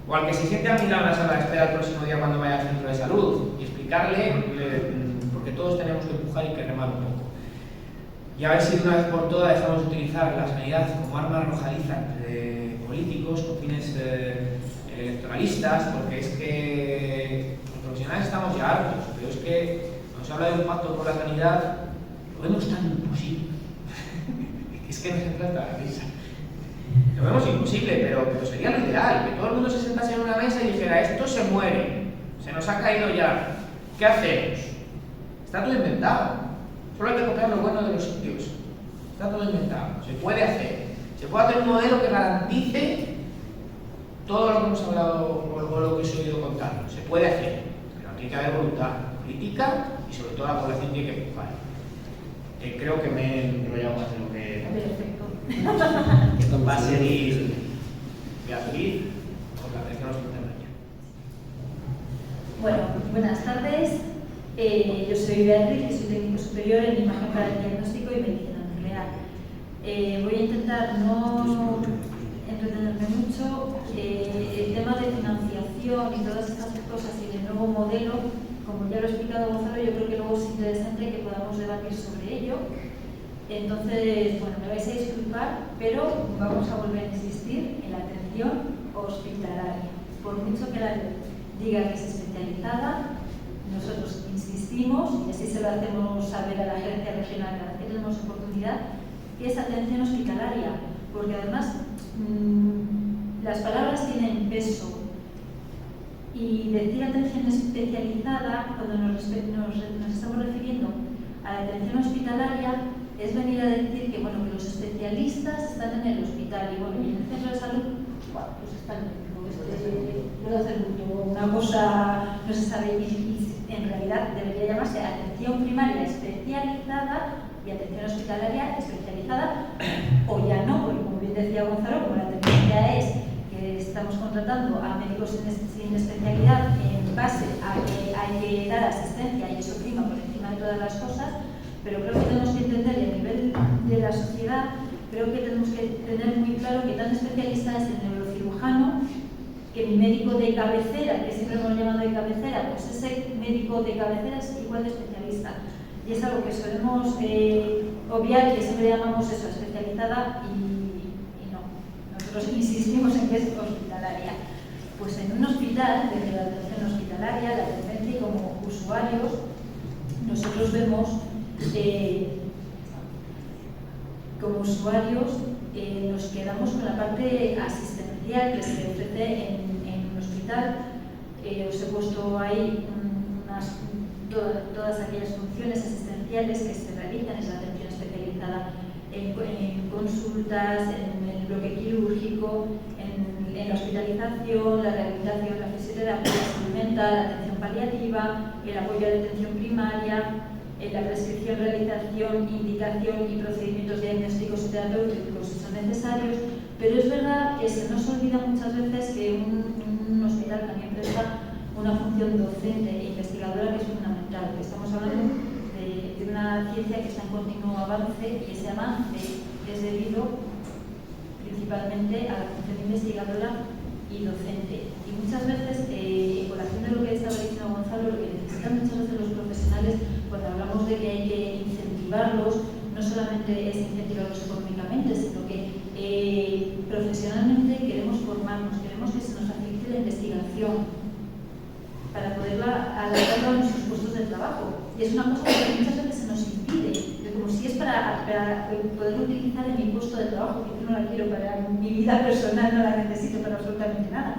O al que se siente a mirar la sala de espera el próximo día cuando vaya al centro de salud y explicarle, porque todos tenemos que empujar y que remar un poco. Y a ver si de una vez por todas dejamos de utilizar la sanidad como arma arrojadiza entre políticos con fines electoralistas, porque es que los profesionales estamos ya hartos, pero es que cuando se habla de un pacto por la sanidad, lo vemos tan imposible. Es que no se trata de risa. Lo vemos imposible, pero sería lo ideal, que todo el mundo se sentase en una mesa y dijera, esto se muere, se nos ha caído ya, ¿qué hacemos? Está todo inventado, solo hay que copiar lo bueno de los sitios, está todo inventado, se puede hacer un modelo que garantice todo lo que hemos hablado o lo que os he oído contar, se puede hacer, pero tiene que haber voluntad política y sobre todo la población tiene que empujar. Creo que me he enrollado más de lo que... Perfecto. Va a seguir Beatriz con la atención hospitalaria. Bueno, buenas tardes. Yo soy Beatriz y soy técnico superior en imagen para el diagnóstico y medicina nuclear. Voy a intentar no entretenerme mucho. El tema de financiación y todas estas cosas y el nuevo modelo, como ya lo ha explicado Gonzalo, yo creo que luego es interesante que podamos debatir sobre ello. Entonces, bueno, me vais a disculpar, pero vamos a volver a insistir en la atención hospitalaria. Por mucho que la ley diga que es especializada, nosotros insistimos, y así se lo hacemos saber a la gerencia regional cada vez que tenemos oportunidad, que es atención hospitalaria, porque además las palabras tienen peso. Y decir atención especializada, cuando nos estamos refiriendo a la atención hospitalaria, es venir a decir que, bueno, que los especialistas están en el hospital y, bueno, y en el centro de salud, bueno, pues está el médico. Puedo hacer una cosa, no se sabe, y en realidad debería llamarse atención primaria especializada y atención hospitalaria especializada, o ya no, porque como bien decía Gonzalo, como la tendencia es que está estamos contratando a médicos sin especialidad en base a que hay que dar asistencia y eso prima por encima de todas las cosas, pero creo que tenemos que entender, y a nivel de la sociedad, creo que tenemos que tener muy claro que tan especialista es el neurocirujano, que mi médico de cabecera, que siempre hemos llamado de cabecera, pues ese médico de cabecera es igual de especialista. Y es algo que solemos obviar, que siempre llamamos eso, especializada, y no. Nosotros insistimos en que es hospitalaria. Pues en un hospital, desde la atención hospitalaria, la atención como usuarios, nosotros vemos como usuarios nos quedamos con la parte asistencial que se ofrece en un hospital. Os he puesto ahí todas aquellas funciones asistenciales que se realizan en la atención especializada en consultas, en el bloque quirúrgico, en la hospitalización, la rehabilitación, la fisioterapia, la salud mental, la atención paliativa, el apoyo a la atención primaria, en la prescripción, realización, indicación y procedimientos diagnósticos y terapéuticos si son necesarios, pero es verdad que se nos olvida muchas veces que un hospital también presta una función docente e investigadora que es fundamental. Estamos hablando de una ciencia que está en continuo avance y ese avance es debido principalmente a la función investigadora y docente. Y muchas veces, en colación de lo que estaba diciendo Gonzalo, lo que necesitan muchas veces los profesionales, cuando hablamos de que hay que incentivarlos, no solamente es incentivarlos económicamente, sino que profesionalmente queremos formarnos, queremos que se nos facilite la investigación para poderla adaptar a nuestros puestos de trabajo. Y es una cosa que muchas veces se nos impide, como si es para poderlo utilizar en mi puesto de trabajo, que yo no la quiero para mi vida personal, no la necesito para absolutamente nada.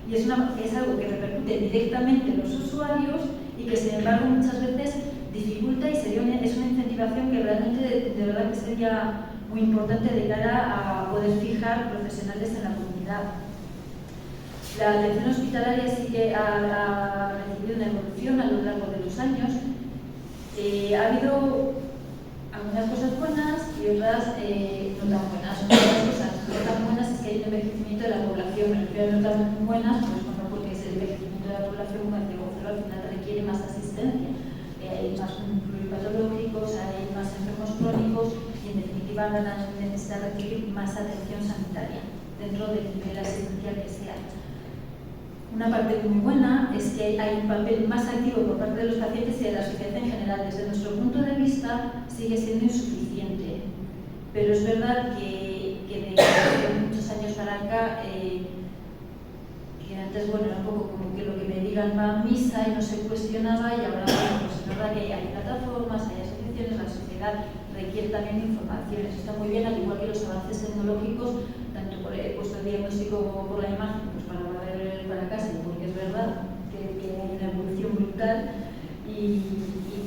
Y es algo que repercute directamente en los usuarios y que sin embargo muchas veces dificulta y es una incentivación que realmente de verdad que sería muy importante de cara a poder fijar profesionales en la comunidad. La atención hospitalaria sí que ha recibido una evolución a lo largo de los años. Ha habido algunas cosas buenas y otras no tan buenas. Una de las cosas no tan buenas es que hay un envejecimiento de la población, me refiero a no tan buenas, pues no porque es el envejecimiento de la población, como decía Gonzalo, al final requiere más asistencia. Hay más pluripatológicos, hay más enfermos crónicos y en definitiva van a necesitar recibir más atención sanitaria dentro del nivel asistencial que sea. Una parte muy buena es que hay un papel más activo por parte de los pacientes y de la sociedad en general. Desde nuestro punto de vista sigue siendo insuficiente, pero es verdad que de muchos años para acá, que antes era un poco como que lo que me digan va a misa y no se cuestionaba, y ahora pues es verdad que hay plataformas, hay asociaciones, la sociedad requiere también información. Eso está muy bien, al igual que los avances tecnológicos, tanto por el puesto de diagnóstico como por la imagen, pues para volver para casa, porque es verdad que hay una evolución brutal y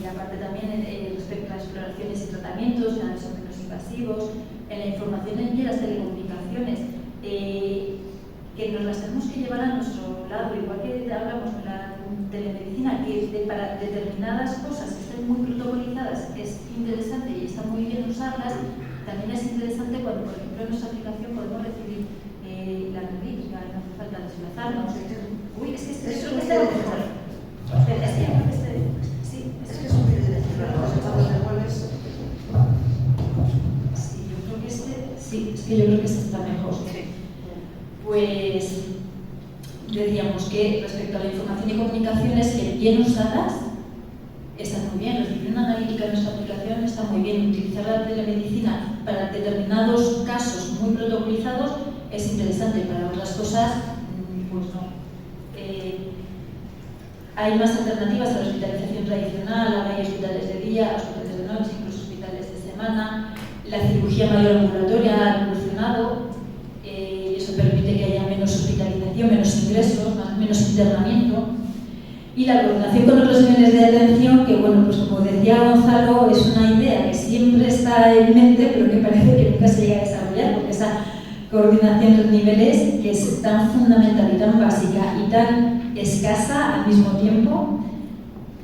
aparte también respecto a exploraciones y tratamientos, cada vez son menos invasivos, en la información y las telecomunicaciones, que nos las tenemos que llevar a nuestro lado, igual que hablamos de la telemedicina, que para determinadas cosas que estén muy protocolizadas es interesante y está muy bien usarlas, también es interesante cuando, por ejemplo, en nuestra aplicación podemos recibir la clínica, no hace falta desplazarnos. Uy, es que sí, es un vídeo de Sí, yo creo que este está mejor. Pues decíamos que respecto a la información y comunicaciones, que bien usadas están muy bien. Recibir una analítica en nuestra aplicación está muy bien. Utilizar la telemedicina para determinados casos muy protocolizados es interesante, para otras cosas pues no. Hay más alternativas a la hospitalización tradicional, ahora hay hospitales de día, hospitales de noche, incluso hospitales de semana. La cirugía mayor ambulatoria ha evolucionado y eso permite que haya menos hospitalización, menos ingresos, menos internamiento. Y la coordinación con otros niveles de atención, que bueno, pues como decía Gonzalo, es una idea que siempre está en mente, pero que parece que nunca se llega a desarrollar, porque esa coordinación de niveles, que es tan fundamental y tan básica y tan escasa al mismo tiempo,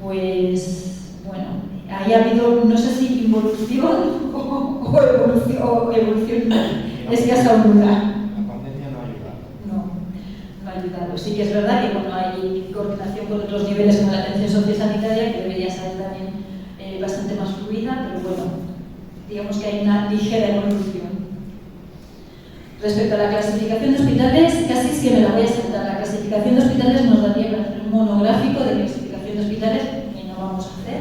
pues bueno, ahí ha habido, no sé si involución o evolución escasa o nula. La pandemia no ha ayudado. No. Sí que es verdad que cuando hay coordinación con otros niveles como la atención sociosanitaria, que debería ser también bastante más fluida, pero bueno, digamos que hay una ligera evolución. Respecto a la clasificación de hospitales, casi es que me la voy a saltar. La clasificación de hospitales nos daría para hacer un monográfico de clasificación de hospitales, y no vamos a hacer,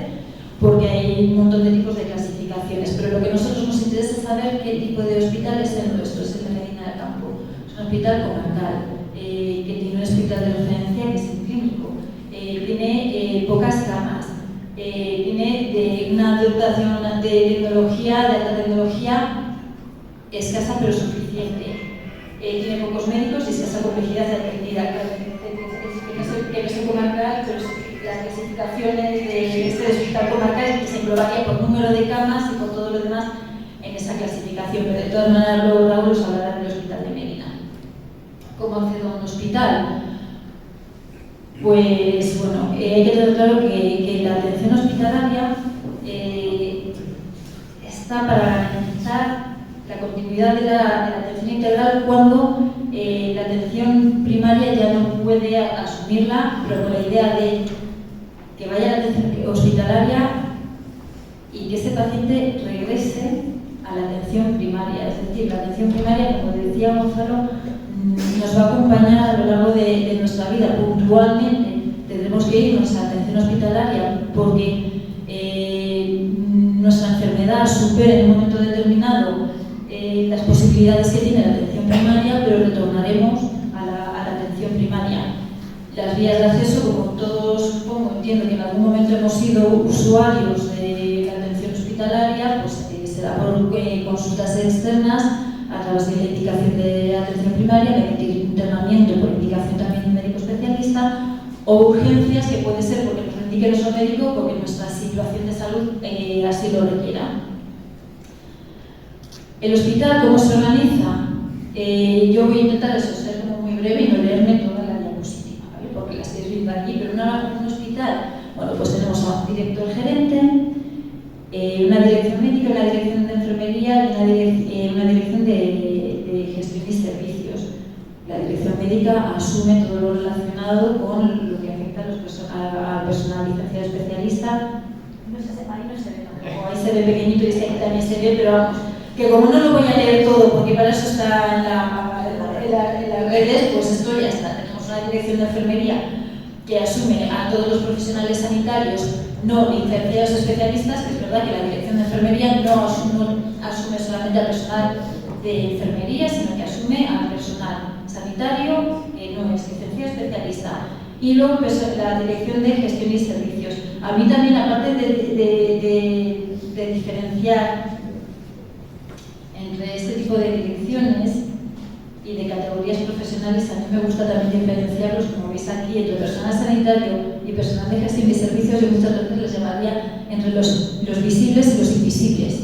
porque hay un montón de tipos de clasificaciones, pero lo que a nosotros nos interesa es saber qué tipo de hospital es el nuestro, es el de Medina del Campo. Es un hospital comarcal, que tiene un hospital de referencia que es el clínico, tiene pocas camas, tiene una dotación de tecnología, de alta tecnología, escasa pero suficiente. Tiene pocos médicos y escasa complejidad de atendida. Que no es comarcal, pero las clasificaciones de este hospital comarcal se englobaría por número de camas y por todo lo demás en esa clasificación. Pero de todas maneras, luego Raúl os hablará del hospital de Medina. ¿Cómo accedo a un hospital? Pues bueno, hay que tener claro que la atención hospitalaria está para garantizar la continuidad de la atención integral cuando la atención primaria ya no puede asumirla, pero con la idea de que vaya a la atención hospitalaria y que ese paciente regrese a la atención primaria. Es decir, la atención primaria, como decía Gonzalo, nos va a acompañar a lo largo de nuestra vida. Puntualmente tendremos que irnos a la atención hospitalaria porque nuestra enfermedad supere en un momento determinado las posibilidades que tiene la atención primaria, pero retornaremos a la atención primaria. Las vías de acceso, como todos supongo, entiendo que en algún momento hemos sido usuarios de la atención hospitalaria, pues será por consultas externas, a través de la indicación de atención primaria, de internamiento por indicación también de un médico especialista, o urgencias, que puede ser porque nos lo indique nuestro médico, porque nuestra situación de salud así lo requiera. El hospital, ¿cómo se organiza? Yo voy a intentar eso, ser como muy breve y no leerme toda la diapositiva, ¿vale? Porque la estáis viendo aquí, pero un hospital, bueno, pues tenemos a un director gerente, una dirección médica, una dirección de enfermería y una dirección de gestión y servicios. La dirección médica asume todo lo relacionado con lo que afecta al personal licenciado especialista. Ahí no se ve tampoco, ahí se ve pequeñito y aquí también se ve, pero vamos, que como no lo voy a leer todo, porque para eso está en las redes, pues esto ya está. Tenemos una dirección de enfermería que asume a todos los profesionales sanitarios no licenciados especialistas, que es verdad que la dirección de enfermería no asume solamente al personal de enfermería, sino que asume al personal sanitario que no es licenciado especialista. Y luego pues, la dirección de gestión y servicios. A mí también, aparte de diferenciar entre este tipo de direcciones y de categorías profesionales, a mí me gusta también diferenciarlos, como veis aquí, entre personal sanitario y personal de gestión y servicios. Yo muchas veces les llamaría entre los visibles y los invisibles,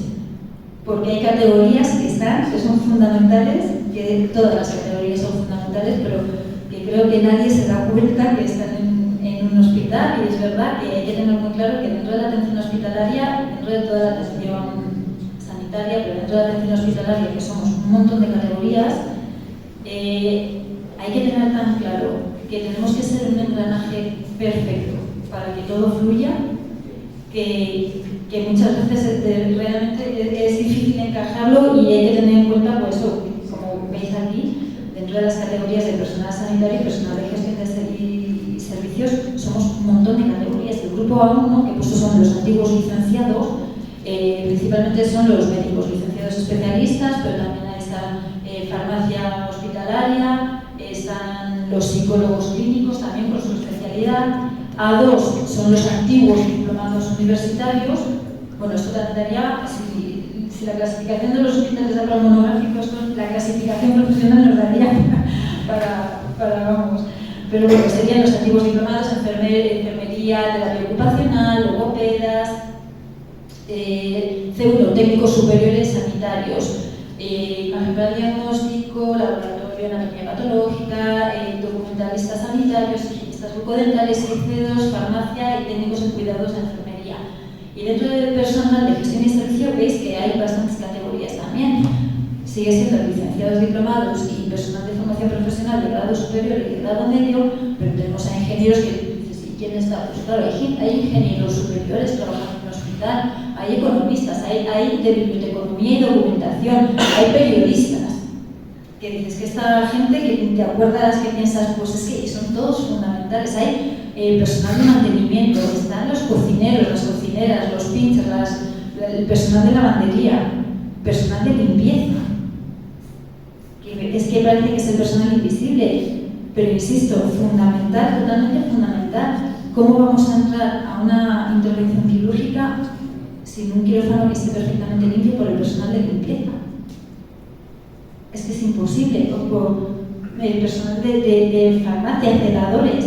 porque hay categorías que son fundamentales, que todas las categorías son fundamentales, pero que creo que nadie se da cuenta que están en un hospital, y es verdad que hay que tener muy claro que dentro de la atención hospitalaria, dentro de toda la atención sanitaria, pero dentro de la atención hospitalaria, que somos un montón de categorías, hay que tener tan claro que tenemos que ser un engranaje perfecto para que todo fluya, que muchas veces realmente es difícil encajarlo, y hay que tener en cuenta, pues, como veis aquí, dentro de las categorías de personal sanitario y personal de gestión y servicios, somos un montón de categorías. El grupo A1, que estos son los antiguos licenciados, principalmente son los médicos licenciados especialistas, pero también está farmacia hospitalaria, están los psicólogos clínicos también con su especialidad. A2 son los antiguos diplomados universitarios. Bueno, esto daría, si la clasificación de los hospitales da para monográficos, la clasificación profesional nos daría para vamos. Pero bueno, serían los antiguos diplomados, enfermería, terapia ocupacional, logopedas, C1, técnicos superiores sanitarios, diagnóstico, laboratorio de anatomía patológica, documentalistas sanitarios, higienistas bucodentales, C2, farmacia y técnicos en cuidados de enfermería. Y dentro del personal de gestión y servicio veis que hay bastantes categorías también. Sigue siendo licenciados diplomados y personal de formación profesional de grado superior y de grado medio, pero tenemos a ingenieros que dices, ¿y quién está? Pues claro, hay ingenieros superiores trabajando en un hospital, hay economistas, hay de biblioteconomía y documentación, hay periodistas. Que dices que esta gente que te acuerdas, que piensas, pues es que son todos fundamentales. Hay personal de mantenimiento, están los cocineros, las cocineras, los pinchers, el personal de lavandería, personal de limpieza. Que es que parece que es el personal invisible, pero insisto, fundamental, totalmente fundamental. ¿Cómo vamos a entrar a una intervención quirúrgica sin un quirófano que esté perfectamente limpio por el personal de limpieza? Es que es imposible, o por el personal de farmacia, celadores.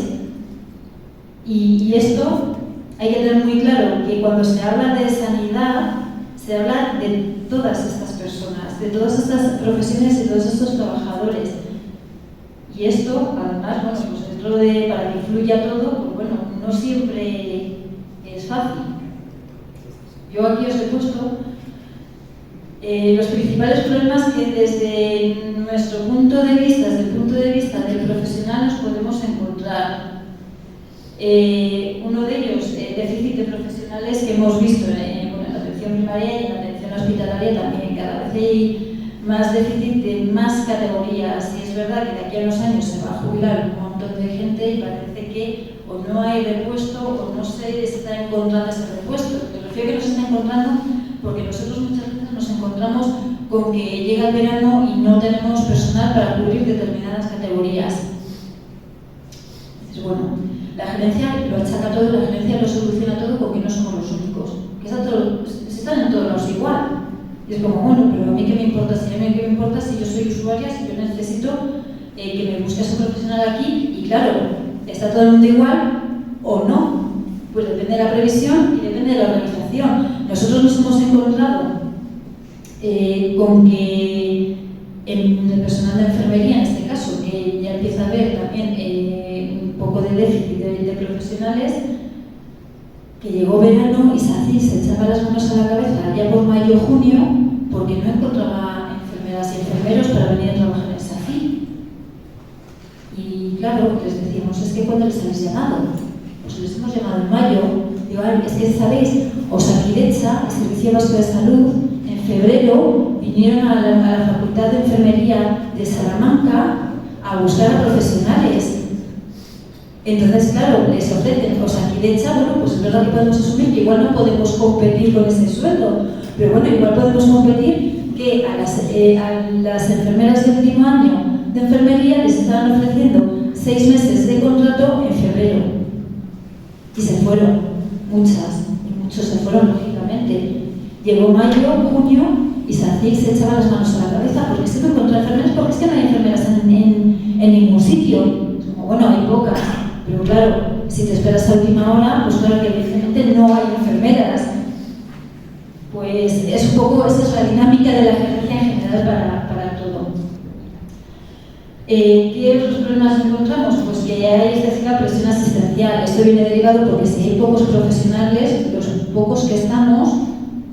Y esto hay que tener muy claro que cuando se habla de sanidad, se habla de todas estas personas, de todas estas profesiones y todos estos trabajadores. Y esto, además, bueno, pues dentro de, para que fluya todo, pues bueno, no siempre es fácil. Yo aquí os he puesto los principales problemas que desde nuestro punto de vista, desde el punto de vista del profesional, nos podemos encontrar. Uno de ellos, déficit de profesionales que hemos visto en la atención primaria y en la atención hospitalaria también. Cada vez hay más déficit de más categorías y es verdad que de aquí a unos años se va a jubilar un montón de gente y parece que o no hay repuesto o no se está encontrando ese repuesto. Me refiero a que no se está encontrando porque nosotros muchas veces nos encontramos con que llega el verano y no tenemos personal para cubrir determinadas categorías. Entonces, bueno, la gerencia lo achaca todo, la gerencia lo soluciona todo con que no somos los únicos. Que se están en todos lados igual. Y es como, bueno, pero a mí qué me importa, si yo soy usuaria, si yo necesito que me busques un profesional aquí, y claro, está todo el mundo igual o no. Pues depende de la previsión y depende de la organización. Nosotros nos hemos encontrado con que en el personal de enfermería, en este caso, que ya empieza a haber también un poco de déficit de profesionales, que llegó verano y se echaba las manos a la cabeza ya por mayo o junio porque no encontraba enfermeras y enfermeros para venir a trabajar en SACI. Y claro, les decíamos, es que ¿cuándo les habéis llamado? Pues les hemos llamado en mayo. Digo, es que sabéis, Osakidetza, el Servicio Vasco de Salud, en febrero vinieron a la Facultad de Enfermería de Salamanca a buscar a profesionales. Entonces, claro, les ofrecen Osakidetza, bueno, pues es verdad que podemos asumir que igual no podemos competir con ese sueldo, pero bueno, igual podemos competir que a las enfermeras de último año de enfermería les estaban ofreciendo 6 meses de contrato en febrero. Y se fueron, muchas, y muchos se fueron, lógicamente. Llegó mayo, junio, y SACIC se echaba las manos a la cabeza, porque se no encontró enfermeras, porque es que no hay enfermeras en ningún sitio. Como, bueno, hay pocas. Pero claro, si te esperas a última hora, pues claro que evidentemente no hay enfermeras. Pues es un poco, esa es la dinámica de la gerencia en general para todo. ¿Qué otros problemas encontramos? Pues que hay excesiva presión asistencial. Esto viene derivado porque si hay pocos profesionales, los pocos que estamos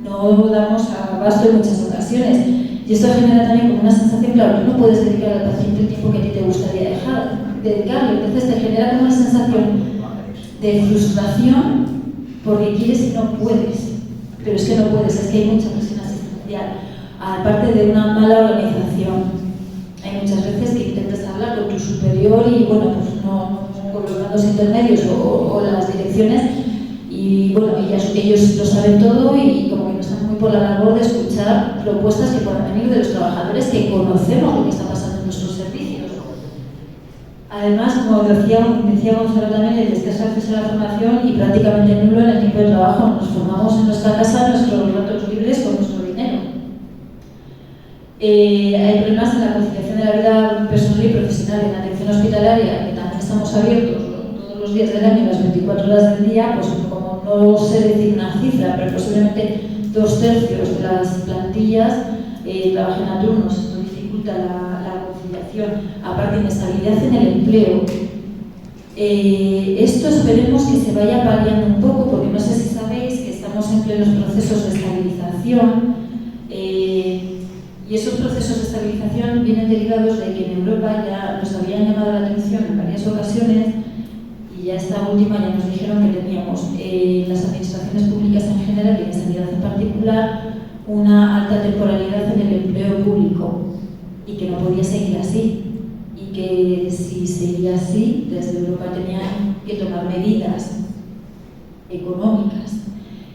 no damos abasto en muchas ocasiones. Y esto genera también como una sensación, claro, tú no puedes dedicar al paciente el tiempo que a ti te gustaría dedicarle. Entonces te genera como una sensación de frustración porque quieres y no puedes. Pero es que no puedes, es que hay mucha presión asistencial. Aparte de una mala organización. Hay muchas veces que intentas hablar con tu superior y bueno, pues no con los mandos intermedios o las direcciones y bueno, ellos lo saben todo y como que no están muy por la labor de escuchar propuestas que puedan venir de los trabajadores que conocemos lo que está pasando en nuestros servicios. Además, como decía Gonzalo también, el escaso acceso a la formación y prácticamente nulo en el tiempo de trabajo. Nos formamos en nuestra casa nuestros ratos libres con nuestro dinero. Hay problemas en la conciliación de la vida personal y profesional. En la atención hospitalaria, que también estamos abiertos todos los días del año, las 24 horas del día, pues como no sé decir una cifra, pero posiblemente 2/3 de las plantillas trabajan a turnos. Esto dificulta la conciliación. Aparte, inestabilidad en el empleo. Esto esperemos que se vaya paliando un poco, porque no sé si sabéis que estamos en plenos procesos de estabilización. Y esos procesos de estabilización vienen derivados de que en Europa ya nos habían llamado la atención en varias ocasiones, y ya esta última ya nos dijeron que teníamos en las administraciones públicas en general y en sanidad en particular una alta temporalidad en el empleo público y que no podía seguir así, y que si seguía así, desde Europa tenían que tomar medidas económicas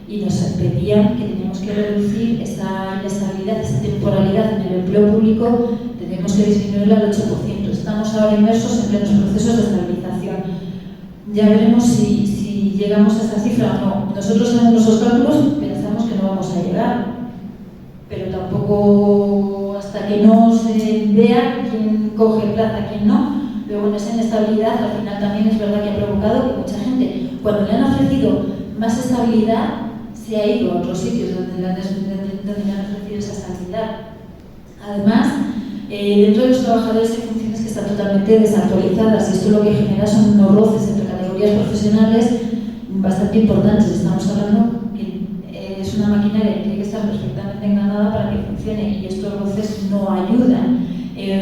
y nos pedían que teníamos que reducir esa inestabilidad, esa temporalidad en el empleo público, tenemos que disminuirla al 8%. Estamos ahora inmersos en plenos procesos de estabilización. Ya veremos si llegamos a esa cifra o no. Nosotros en nuestros cálculos pensamos que no vamos a llegar, pero tampoco hasta que no se vea quién coge plaza, quién no. Luego en esa inestabilidad al final también es verdad que ha provocado que mucha gente, cuando le han ofrecido más estabilidad, se ha ido a otros sitios donde le han ofrecido esa estabilidad. Además, dentro de los trabajadores hay funciones que están totalmente desactualizadas, y esto lo que genera son unos roces entre categorías profesionales bastante importantes. Estamos hablando que es una maquinaria que tiene que estar perfectamente enganada para que funcione, y estos roces no ayudan.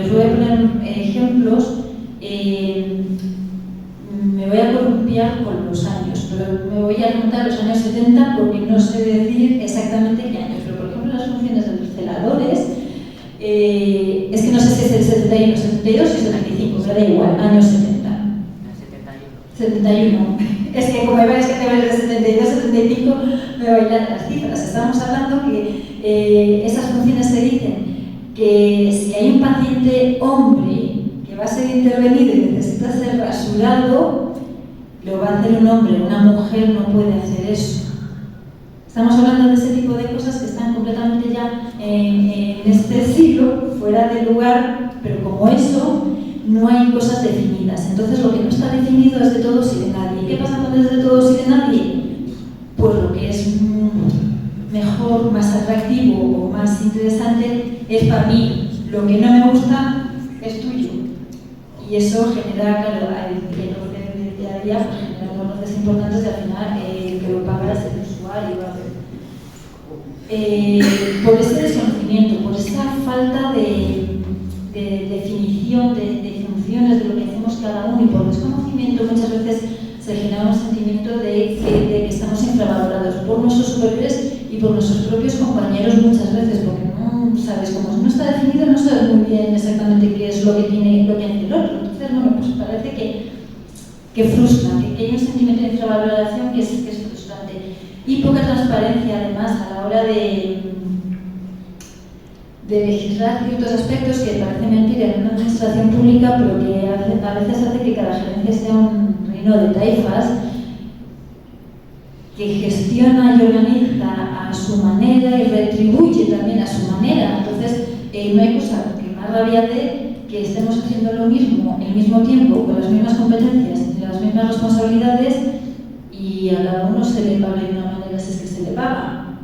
Os voy a poner ejemplos. Me voy a columpiar con los años, pero me voy a remontar a los años 70 porque no sé decir exactamente qué años. Pero, por ejemplo, las funciones de los celadores, es que no sé si es el 71, 72 o 75, me da igual, años 70. 71. Es que como hay varias categorías de 72, 75, me bailan las cifras. Estamos hablando que esas funciones se dicen que si hay un paciente hombre que va a ser intervenido y necesita ser rasurado, lo va a hacer un hombre. Una mujer no puede hacer eso. Estamos hablando de ese tipo de cosas que están completamente ya en este siglo fuera de lugar, pero como eso no hay cosas definidas. Entonces lo que no está definido es de todos y de nadie. ¿Qué pasa cuando es de todos y de nadie? Pues lo que es mejor, más atractivo o más interesante es para mí. Lo que no me gusta es tuyo. Y eso genera, claro, el orden del día a día, pues genera unos roces importantes, y al final que lo paga es el usuario. Por ese desconocimiento, por esa falta de definición de funciones de lo que hacemos cada uno, y por desconocimiento muchas veces se genera un sentimiento de que estamos infravalorados por nuestros superiores y por nuestros propios compañeros muchas veces, porque no sabes, como no está definido, no sabes muy bien exactamente qué es lo que tiene, lo que hace el otro. Entonces, bueno, pues parece que frustra, que hay un sentimiento de infravaloración que es frustrante. Y poca transparencia, además, a la hora de legislar ciertos aspectos que parece mentira en una administración pública, pero que a veces hace que cada gerencia sea un reino de taifas, que gestiona y organiza a su manera y retribuye también a su manera. Entonces, no hay cosa que más rabia de que estemos haciendo lo mismo al mismo tiempo, con las mismas competencias y las mismas responsabilidades, y a cada uno se le paga de una manera si es que se le paga.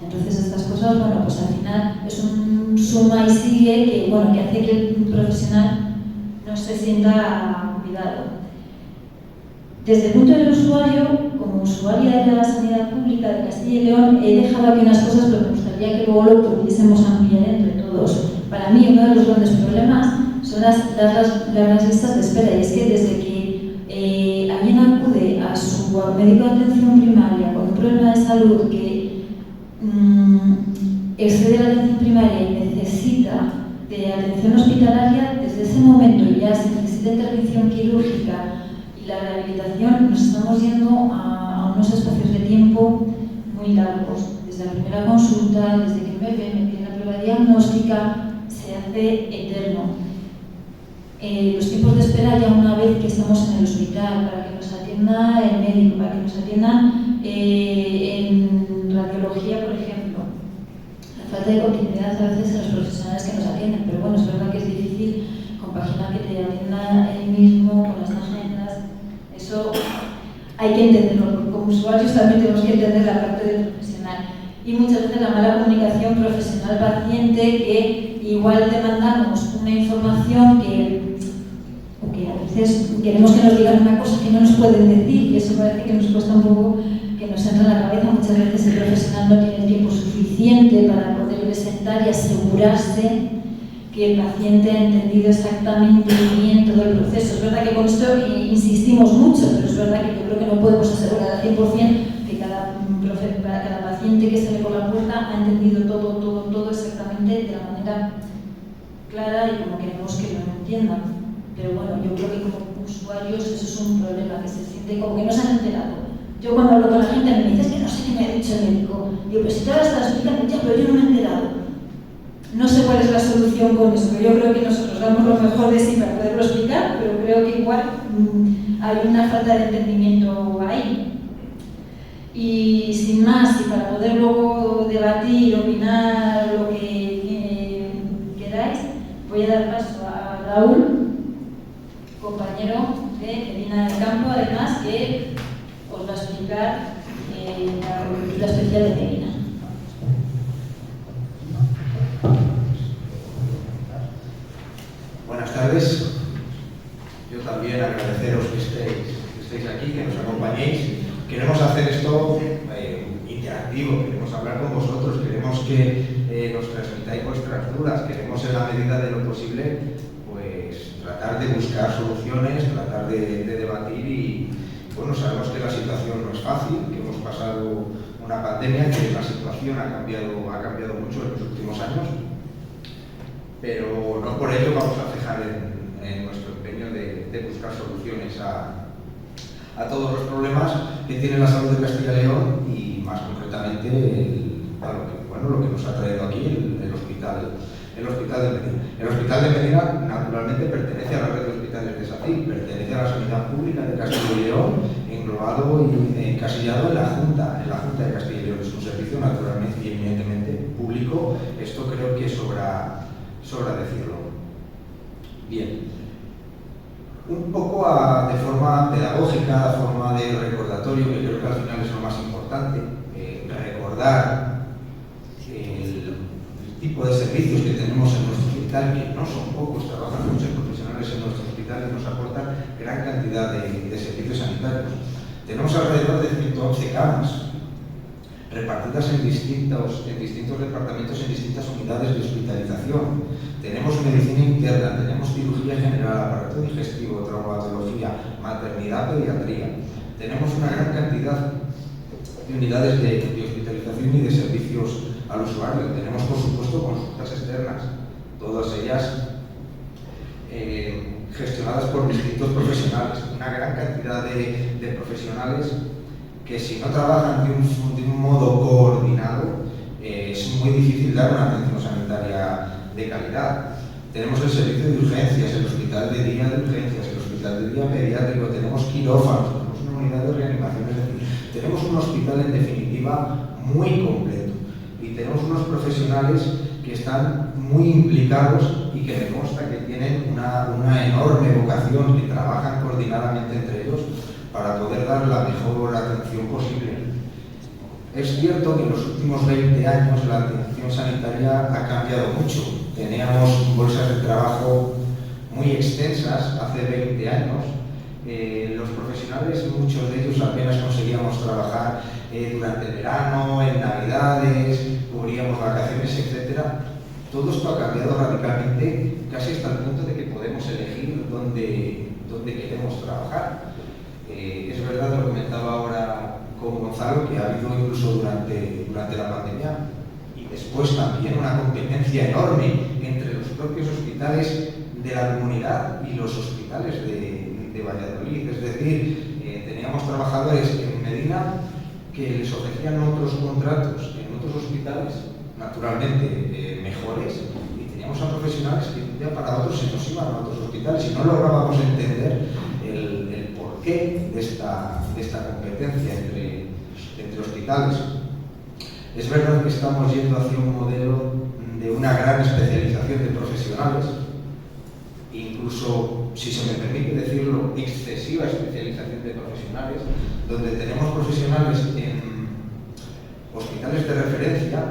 Entonces estas cosas, bueno, pues al final es un suma y sigue que, bueno, que hace que el profesional no se sienta cuidado. Desde el punto del usuario, como usuaria de la sanidad pública de Castilla y León, he dejado aquí unas cosas, pero me gustaría que luego lo pudiésemos ampliar entre todos. Para mí, uno de los grandes problemas son las largas listas de espera, y es que desde que alguien acude a su médico de atención primaria con un problema de salud que excede la atención primaria y necesita de atención hospitalaria, desde ese momento ya se necesita intervención quirúrgica y la rehabilitación, nos estamos yendo a unos espacios de tiempo muy largos. Desde la primera consulta, desde que me piden la prueba diagnóstica, se hace eterno. Los tiempos de espera, ya una vez que estamos en el hospital, para que nos atienda el médico, para que nos atiendan en radiología, por ejemplo. La falta de continuidad a veces en los profesionales que nos atienden, pero bueno, es verdad que es difícil compaginar que te atienda él mismo con las agendas. Eso hay que entenderlo, porque como usuarios también tenemos que entender la parte del profesional. Y muchas veces la mala comunicación profesional-paciente, que igual demandamos una información que a veces queremos que nos digan una cosa que no nos pueden decir, y eso parece que nos cuesta un poco, que nos entra en la cabeza. Muchas veces el profesional no tiene el tiempo suficiente para poder presentar y asegurarse que el paciente ha entendido exactamente bien todo el proceso. Es verdad que con esto insistimos mucho, pero es verdad que yo creo que no podemos asegurar al 100% que cada paciente que sale por la puerta ha entendido todo exactamente de la manera clara y como queremos que lo entiendan. Pero bueno, yo creo que como usuarios eso es un problema, que se siente como que no se han enterado. Yo cuando hablo con la gente me dice, es que no sé qué me ha dicho el médico. Digo, pero si te ahora estás explicando, ya, pero yo no me he enterado. No sé cuál es la solución con eso, pero yo creo que nosotros damos lo mejor de sí para poderlo explicar, pero creo que igual hay una falta de entendimiento ahí. Y sin más, y para poder luego debatir, opinar, lo que queráis, voy a dar paso a Raúl, compañero de Medina del Campo, además, que os va a explicar la cobertura especial de Medina. Buenas tardes. Yo también agradeceros que estéis aquí, que nos acompañéis. Queremos hacer esto interactivo, queremos hablar con vosotros, queremos que nos transmitáis vuestras dudas, queremos en la medida de lo posible pues tratar de buscar soluciones, tratar de debatir y bueno, sabemos que la situación no es fácil, que hemos pasado una pandemia, que la situación ha cambiado mucho en los últimos años. Pero no por ello vamos a cejar en nuestro empeño de buscar soluciones a todos los problemas que tiene la salud de Castilla y León y más concretamente lo que nos ha traído aquí el hospital de Medina. El hospital de Medina naturalmente pertenece a la red de hospitales de SACIL, pertenece a la sanidad pública de Castilla y León, englobado y encasillado en la Junta de Castilla y León. Es un servicio naturalmente y eminentemente público. Esto creo que sobra decirlo. Bien, un poco de forma pedagógica, de forma de recordatorio, que creo que al final es lo más importante, recordar el tipo de servicios que tenemos en nuestro hospital, que no son pocos, trabajan muchos profesionales en nuestro hospital y nos aportan gran cantidad de servicios sanitarios. Tenemos alrededor de 111 camas, repartidas en distintos departamentos, en distintas unidades de hospitalización. Tenemos medicina interna, tenemos cirugía general, aparato digestivo, traumatología, maternidad, pediatría. Tenemos una gran cantidad de unidades de hospitalización y de servicios al usuario. Tenemos, por supuesto, consultas externas, todas ellas gestionadas por distintos profesionales. Una gran cantidad de profesionales que si no trabajan de un modo coordinado, es muy difícil dar una atención sanitaria de calidad. Tenemos el servicio de urgencias, el hospital de día de urgencias, el hospital de día pediátrico, tenemos quirófanos, tenemos una unidad de reanimación, es decir, tenemos un hospital en definitiva muy completo y tenemos unos profesionales que están muy implicados y que me consta que tienen una enorme vocación, que trabajan coordinadamente entre ellos para poder dar la mejor atención posible. Es cierto que en los últimos 20 años la atención sanitaria ha cambiado mucho. Teníamos bolsas de trabajo muy extensas hace 20 años. Los profesionales, muchos de ellos apenas conseguíamos trabajar durante el verano, en Navidades, cubríamos vacaciones, etc. Todo esto ha cambiado radicalmente, casi hasta el punto de que podemos elegir dónde queremos trabajar. Es verdad, lo comentaba ahora con Gonzalo, que ha habido incluso durante la pandemia y después también una competencia enorme entre los propios hospitales de la comunidad y los hospitales de Valladolid. Es decir, teníamos trabajadores en Medina que les ofrecían otros contratos en otros hospitales, naturalmente mejores, y teníamos a profesionales que de un día para otro se nos iban a otros hospitales y no lográbamos entender el porqué de esta competencia entre hospitales. Es verdad que estamos yendo hacia un modelo de una gran especialización de profesionales, incluso, si se me permite decirlo, excesiva especialización de profesionales, donde tenemos profesionales en hospitales de referencia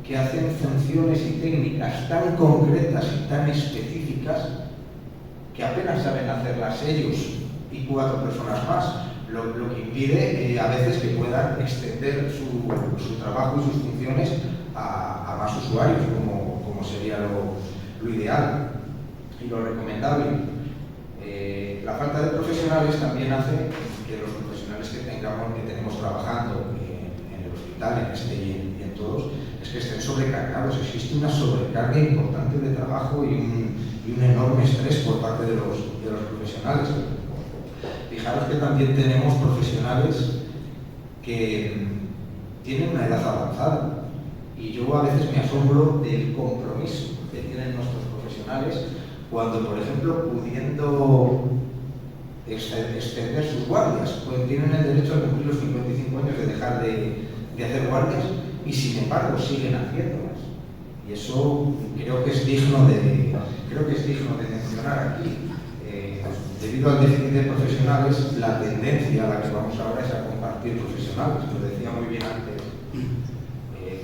que hacen funciones y técnicas tan concretas y tan específicas que apenas saben hacerlas ellos y 4 personas más, lo que impide a veces que puedan extender su trabajo y sus funciones a más usuarios, como sería lo ideal y lo recomendable. La falta de profesionales también hace que los profesionales que tenemos trabajando en el hospital, en este y en todos, es que estén sobrecargados. Existe una sobrecarga importante de trabajo y un enorme estrés por parte de los profesionales. Fijaros que también tenemos profesionales que tienen una edad avanzada y yo a veces me asombro del compromiso que tienen nuestros profesionales cuando, por ejemplo, pudiendo extender sus guardias, pues tienen el derecho a cumplir los 55 años de dejar de hacer guardias y sin embargo siguen haciéndolas. Y eso creo que es digno de mencionar aquí. Debido al déficit de profesionales, la tendencia a la que vamos ahora es a compartir profesionales. Lo decía muy bien antes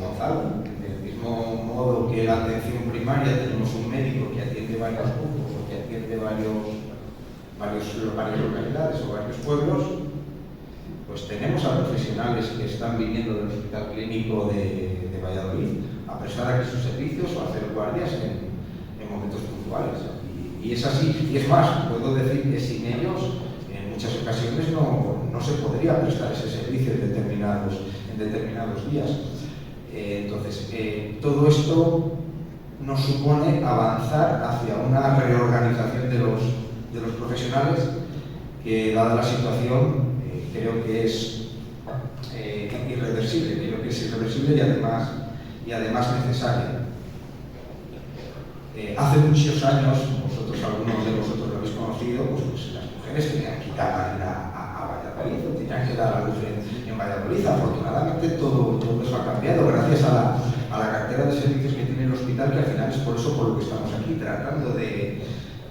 Gonzalo. Del mismo modo que la atención primaria tenemos un médico que atiende varios puntos o que atiende varias localidades o varios pueblos, pues tenemos a profesionales que están viniendo del Hospital Clínico de Valladolid a prestar aquí sus servicios o a hacer guardias en momentos puntuales. Y es así, y es más, puedo decir que sin ellos en muchas ocasiones no se podría prestar ese servicio en determinados días. Entonces, todo esto nos supone avanzar hacia una reorganización de los profesionales que, dada la situación, creo que es irreversible, y además necesaria. Hace muchos años, algunos de vosotros lo habéis conocido, pues las mujeres tenían que ir a Valladolid, o tenían que dar a luz en Valladolid. Afortunadamente todo eso ha cambiado gracias a la cartera de servicios que tiene el hospital, que al final es por eso por lo que estamos aquí, tratando de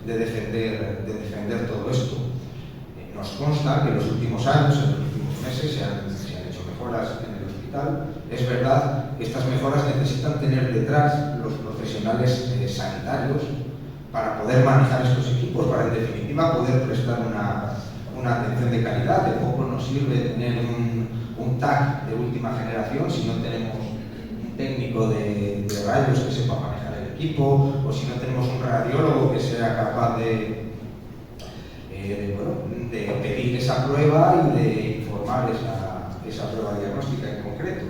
defender todo esto. Nos consta que en los últimos años, en los últimos meses, se han hecho mejoras en el hospital. Es verdad que estas mejoras necesitan tener detrás los profesionales sanitarios para poder manejar estos equipos, para en definitiva poder prestar una atención de calidad. De poco nos sirve tener un TAC de última generación si no tenemos un técnico de rayos que sepa manejar el equipo, o si no tenemos un radiólogo que sea capaz de pedir esa prueba y de informar esa prueba diagnóstica en concreto.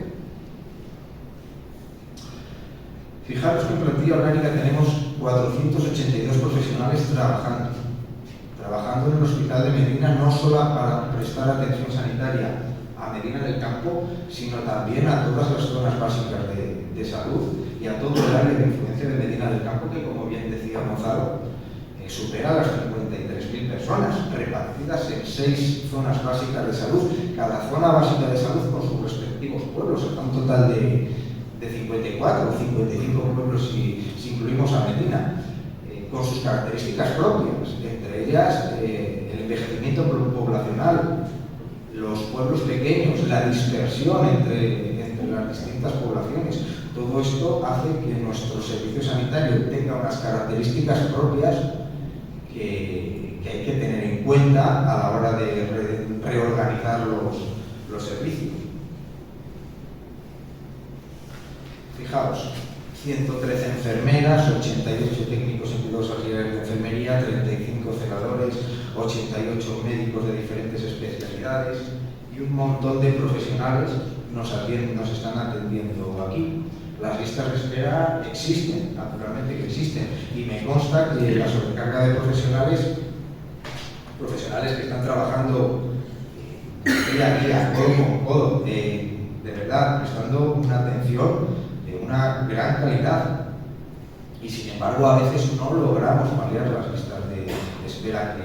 Fijaros que en plantilla orgánica tenemos 482 profesionales trabajando en el Hospital de Medina, no solo para prestar atención sanitaria a Medina del Campo, sino también a todas las zonas básicas de salud y a todo el área de influencia de Medina del Campo, que, como bien decía Gonzalo, supera las 53.000 personas, repartidas en 6 zonas básicas de salud, cada zona básica de salud con sus respectivos pueblos, hasta un total de 54 o 55 pueblos si incluimos a Medina, con sus características propias, entre ellas el envejecimiento poblacional, los pueblos pequeños, la dispersión entre las distintas poblaciones. Todo esto hace que nuestro servicio sanitario tenga unas características propias que hay que tener en cuenta a la hora de reorganizar los servicios. Fijaos, 113 enfermeras, 88 técnicos en cuidados auxiliares de enfermería, 35 celadores, 88 médicos de diferentes especialidades y un montón de profesionales nos están atendiendo aquí. Las listas de espera existen, naturalmente que existen, y me consta que la sobrecarga de profesionales que están trabajando día a día, codo con codo, de verdad, prestando una atención de una gran calidad, y sin embargo a veces no logramos paliar las listas de espera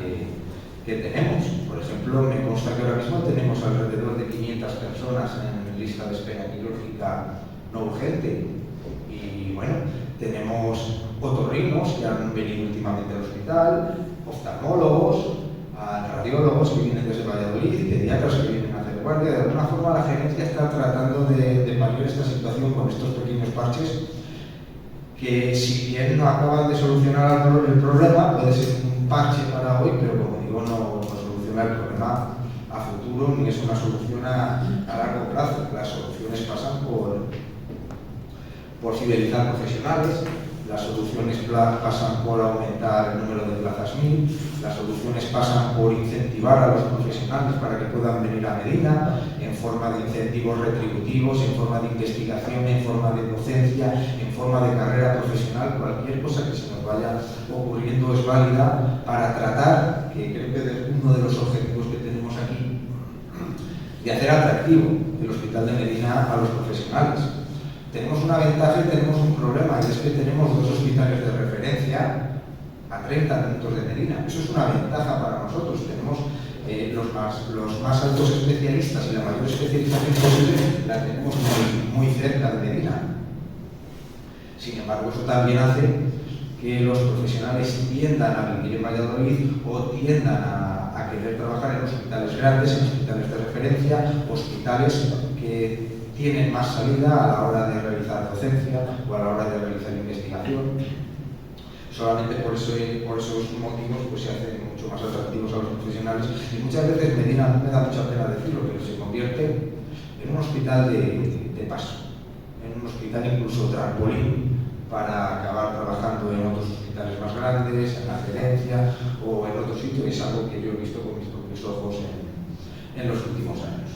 que tenemos. Por ejemplo, me consta que ahora mismo tenemos alrededor de 500 personas en lista de espera quirúrgica no urgente, y bueno, tenemos otorrinos que han venido últimamente al hospital, oftalmólogos, radiólogos que vienen desde Valladolid, pediatras que vienen a hacer guardia. De alguna forma la gerencia está tratando de paliar esta situación con estos pequeños parches que, si bien no acaban de solucionar el problema, puede ser un parche para hoy, pero como digo, no soluciona el problema a futuro, ni es una solución a largo plazo. Las soluciones pasan por fidelizar profesionales. Las soluciones pasan por aumentar el número de plazas MIR, las soluciones pasan por incentivar a los profesionales para que puedan venir a Medina en forma de incentivos retributivos, en forma de investigación, en forma de docencia, en forma de carrera profesional. Cualquier cosa que se nos vaya ocurriendo es válida para tratar, que creo que es uno de los objetivos que tenemos aquí, de hacer atractivo el Hospital de Medina a los profesionales. Tenemos una ventaja y tenemos un problema, y es que tenemos 2 hospitales de referencia a 30 minutos de Medina. Eso es una ventaja para nosotros. Tenemos los más altos especialistas y la mayor especialización posible la tenemos muy cerca de Medina. Sin embargo, eso también hace que los profesionales tiendan a vivir en Valladolid o tiendan a querer trabajar en hospitales grandes, en hospitales de referencia, hospitales que tienen más salida a la hora de realizar docencia o a la hora de realizar investigación. Solamente por esos motivos pues, se hacen mucho más atractivos a los profesionales, y muchas veces Medina, me da mucha pena decirlo, pero se convierte en un hospital de paso, en un hospital incluso trampolín para acabar trabajando en otros hospitales más grandes, en la gerencia o en otro sitio. Es algo que yo he visto con mis propios ojos en los últimos años.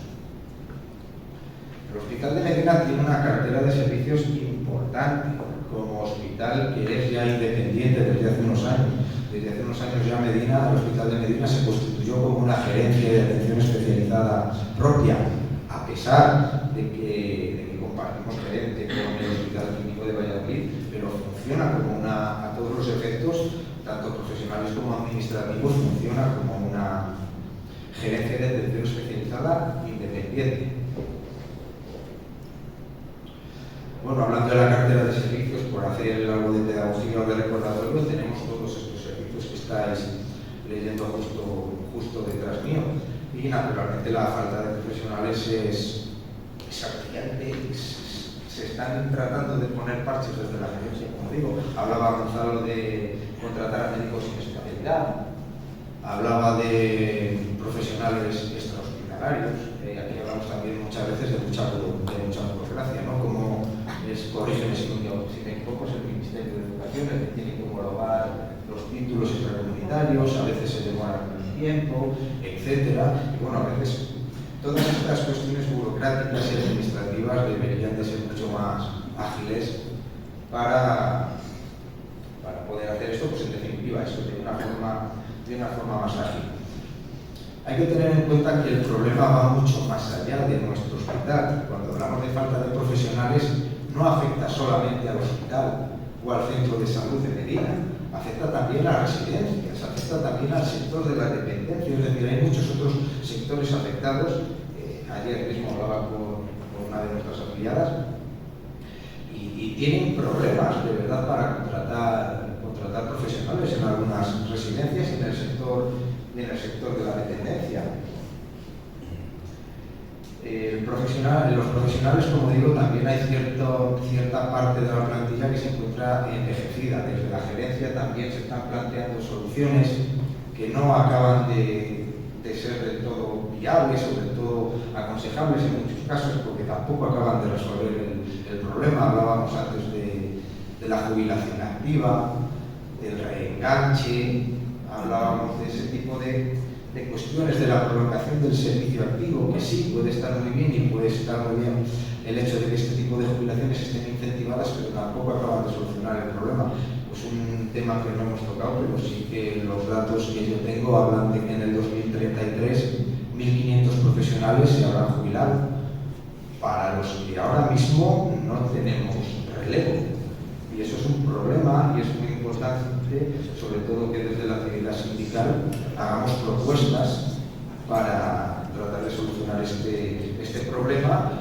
El Hospital de Medina tiene una cartera de servicios importante como hospital que es ya independiente desde hace unos años. Desde hace unos años ya el Hospital de Medina se constituyó como una gerencia de atención especializada propia, a pesar de que compartimos gerente con el Hospital Clínico de Valladolid, pero funciona como a todos los efectos, tanto profesionales como administrativos, funciona como una gerencia de atención especializada independiente. Bueno, hablando de la cartera de servicios, por hacer algo de pedagogía o de recordatorio, tenemos todos estos servicios que estáis leyendo justo detrás mío. Y naturalmente la falta de profesionales es apremiante. Se están tratando de poner parches desde la gerencia, como digo. Hablaba Gonzalo de contratar a médicos sin especialidad, hablaba de profesionales extrahospitalarios. Aquí hablamos también muchas veces de mucha burocracia, ¿no? Como corrígeme si me equivoco, es el Ministerio de Educación el que tiene que homologar los títulos extracomunitarios, a veces se demoran un tiempo, etcétera. Y bueno, a veces todas estas cuestiones burocráticas y administrativas deberían de ser mucho más ágiles para poder hacer esto, pues en definitiva, eso de una forma más ágil. Hay que tener en cuenta que el problema va mucho más allá de nuestro hospital. Cuando hablamos de falta de profesionales, no afecta solamente al hospital o al centro de salud de Medina, afecta también a residencias, afecta también al sector de la dependencia, es decir, hay muchos otros sectores afectados. Ayer mismo hablaba con una de nuestras afiliadas y tienen problemas de verdad para contratar profesionales en algunas residencias y en el sector de la dependencia. Los profesionales, como digo, también hay cierta parte de la plantilla que se encuentra envejecida. Desde la gerencia también se están planteando soluciones que no acaban de ser del todo viables o del todo aconsejables en muchos casos, porque tampoco acaban de resolver el problema. Hablábamos antes de la jubilación activa, del reenganche, hablábamos de ese tipo de cuestiones, de la prolongación del servicio activo, que sí puede estar muy bien y puede estar muy bien el hecho de que este tipo de jubilaciones estén incentivadas, pero tampoco acaban de solucionar el problema. Pues un tema que no hemos tocado, pero sí que los datos que yo tengo hablan de que en el 2033 1.500 profesionales se habrán jubilado, para los que ahora mismo no tenemos relevo. Y eso es un problema y es muy importante, sobre todo que desde la actividad sindical hagamos propuestas para tratar de solucionar este problema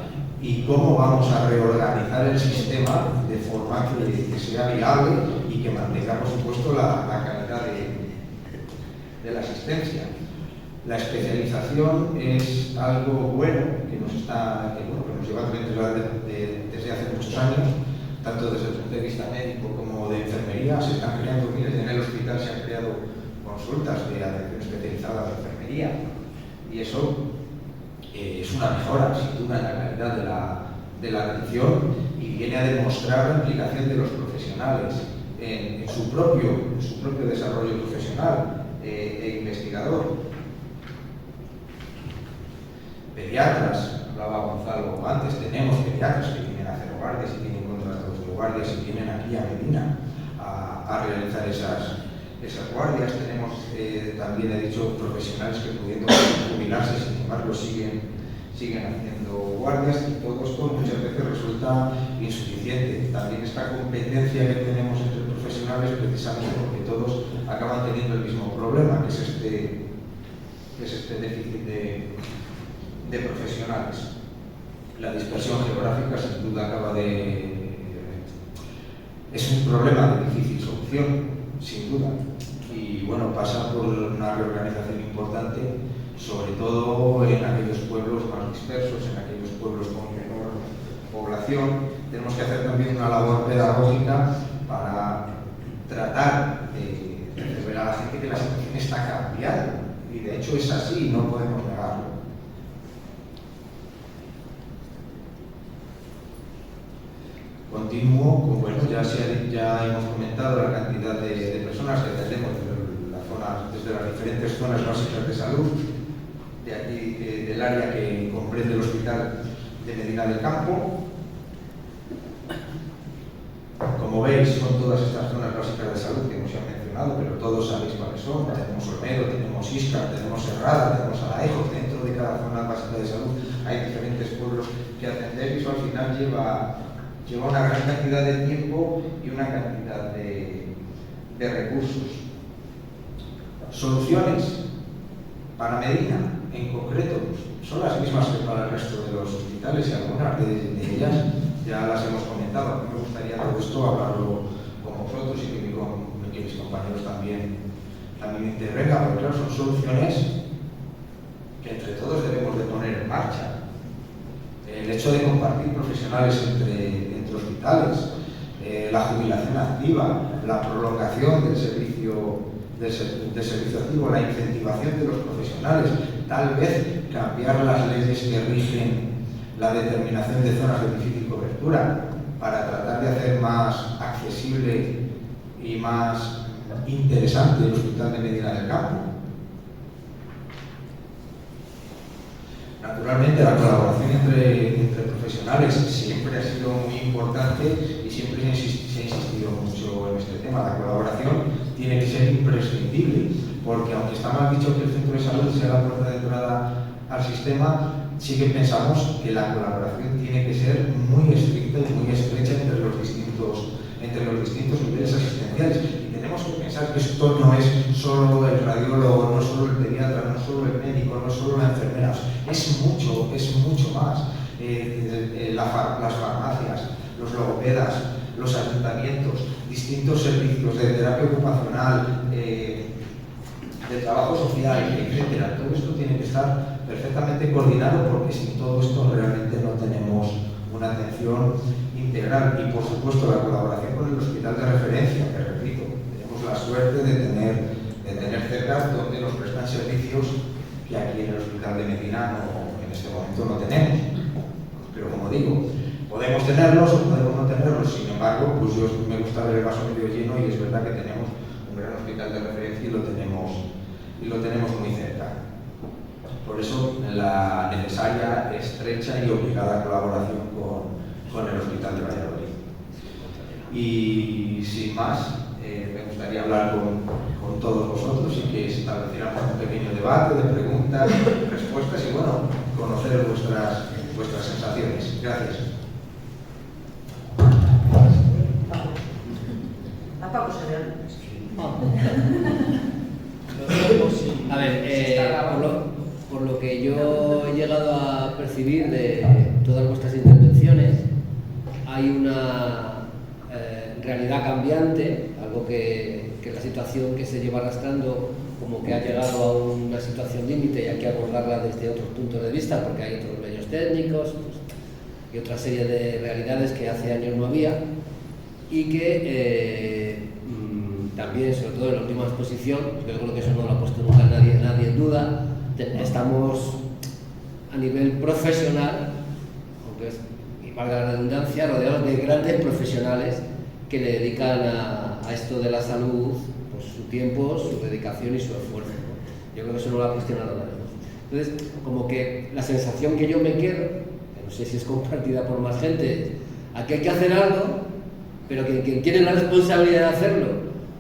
y cómo vamos a reorganizar el sistema de forma que sea viable y que mantenga, por supuesto, la calidad de la asistencia. La especialización es algo bueno que nos lleva desde hace muchos años, tanto desde el punto de vista médico como de enfermería. Se están creando miles, en el hospital se han creado consultas de atención especializada de enfermería, y eso es una mejora, sin duda, en la calidad de la atención, y viene a demostrar la implicación de los profesionales en su propio desarrollo profesional e investigador. Pediatras, hablaba Gonzalo antes, tenemos pediatras que vienen a hacer guardias y tienen contratos de guardias y vienen aquí a Medina a realizar esas guardias. Tenemos también, he dicho, profesionales que pudiendo jubilarse, sin embargo, siguen haciendo guardias, y todo esto muchas veces resulta insuficiente. También esta competencia que tenemos entre profesionales, precisamente porque todos acaban teniendo el mismo problema, que es este déficit de profesionales. La dispersión geográfica sin duda es un problema de difícil solución, sin duda, y bueno, pasa por una reorganización importante, sobre todo en aquellos pueblos más dispersos, en aquellos pueblos con menor población. Tenemos que hacer también una labor pedagógica para tratar de hacer ver a la gente que la situación está cambiando, y de hecho es así, no podemos negarlo. Continúo, bueno, ya hemos comentado la cantidad de personas que atendemos desde las diferentes zonas básicas de salud, de aquí, del área que comprende el Hospital de Medina del Campo. Como veis, son todas estas zonas básicas de salud que hemos ya mencionado, pero todos sabéis cuáles son. Tenemos Olmedo, tenemos Íscar, tenemos Serrada, tenemos Alaejo. Dentro de cada zona básica de salud hay diferentes pueblos que atender, y eso al final lleva una gran cantidad de tiempo y una cantidad de recursos. Soluciones para Medina, en concreto, son las mismas que para el resto de los hospitales, y algunas de ellas ya las hemos comentado. A mí me gustaría todo esto hablarlo con vosotros y que mis compañeros también intervengan, porque claro, son soluciones que entre todos debemos de poner en marcha. El hecho de compartir profesionales entre hospitales, la jubilación activa, la prolongación del servicio activo, la incentivación de los profesionales, tal vez cambiar las leyes que rigen la determinación de zonas de difícil cobertura para tratar de hacer más accesible y más interesante el Hospital de Medina del Campo. Naturalmente, la colaboración entre profesionales siempre ha sido muy importante y siempre se ha insistido mucho en este tema. La colaboración tiene que ser imprescindible, porque aunque está mal dicho que el centro de salud sea la puerta de entrada al sistema, sí que pensamos que la colaboración tiene que ser muy estricta y muy estrecha entre los distintos niveles asistenciales. Y tenemos que pensar que esto no es solo el radiólogo, no solo el pediatra, no solo el médico, no solo la enfermera, es mucho más. Las farmacias, los logopedas, los ayuntamientos, distintos servicios de terapia ocupacional, de trabajo social, etcétera. Todo esto tiene que estar perfectamente coordinado, porque sin todo esto realmente no tenemos una atención integral. Y por supuesto la colaboración con el hospital de referencia, que repito, tenemos la suerte de tener cerca donde nos prestan servicios que aquí en el Hospital de Medina en este momento no tenemos. Pero como digo, podemos tenerlos o podemos no tenerlos. Sin embargo, pues yo me gusta ver el vaso medio lleno, y es verdad que tenemos un gran hospital de referencia y lo tenemos muy cerca. Por eso la necesaria, estrecha y obligada colaboración con el Hospital de Valladolid. Y sin más, me gustaría hablar con todos vosotros y que estableciéramos un pequeño debate de preguntas, respuestas y bueno, conocer vuestras sensaciones. Gracias. A Paco Severo. A ver, por lo que yo he llegado a percibir de todas vuestras intervenciones, hay una realidad cambiante, algo que la situación que se lleva arrastrando como que ha llegado a una situación límite y hay que abordarla desde otros puntos de vista, porque hay otros medios técnicos y otra serie de realidades que hace años no había, y que también, sobre todo en la última exposición, yo creo que eso no lo ha puesto nunca nadie en duda, estamos a nivel profesional, aunque y valga la redundancia, rodeados de grandes profesionales que le dedican a a esto de la salud pues, su tiempo, su dedicación y su esfuerzo, ¿no? Yo creo que eso no lo ha cuestionado nadie. Entonces, como que la sensación que yo me quedo, que no sé si es compartida por más gente, aquí hay que hacer algo, pero que quien tiene la responsabilidad de hacerlo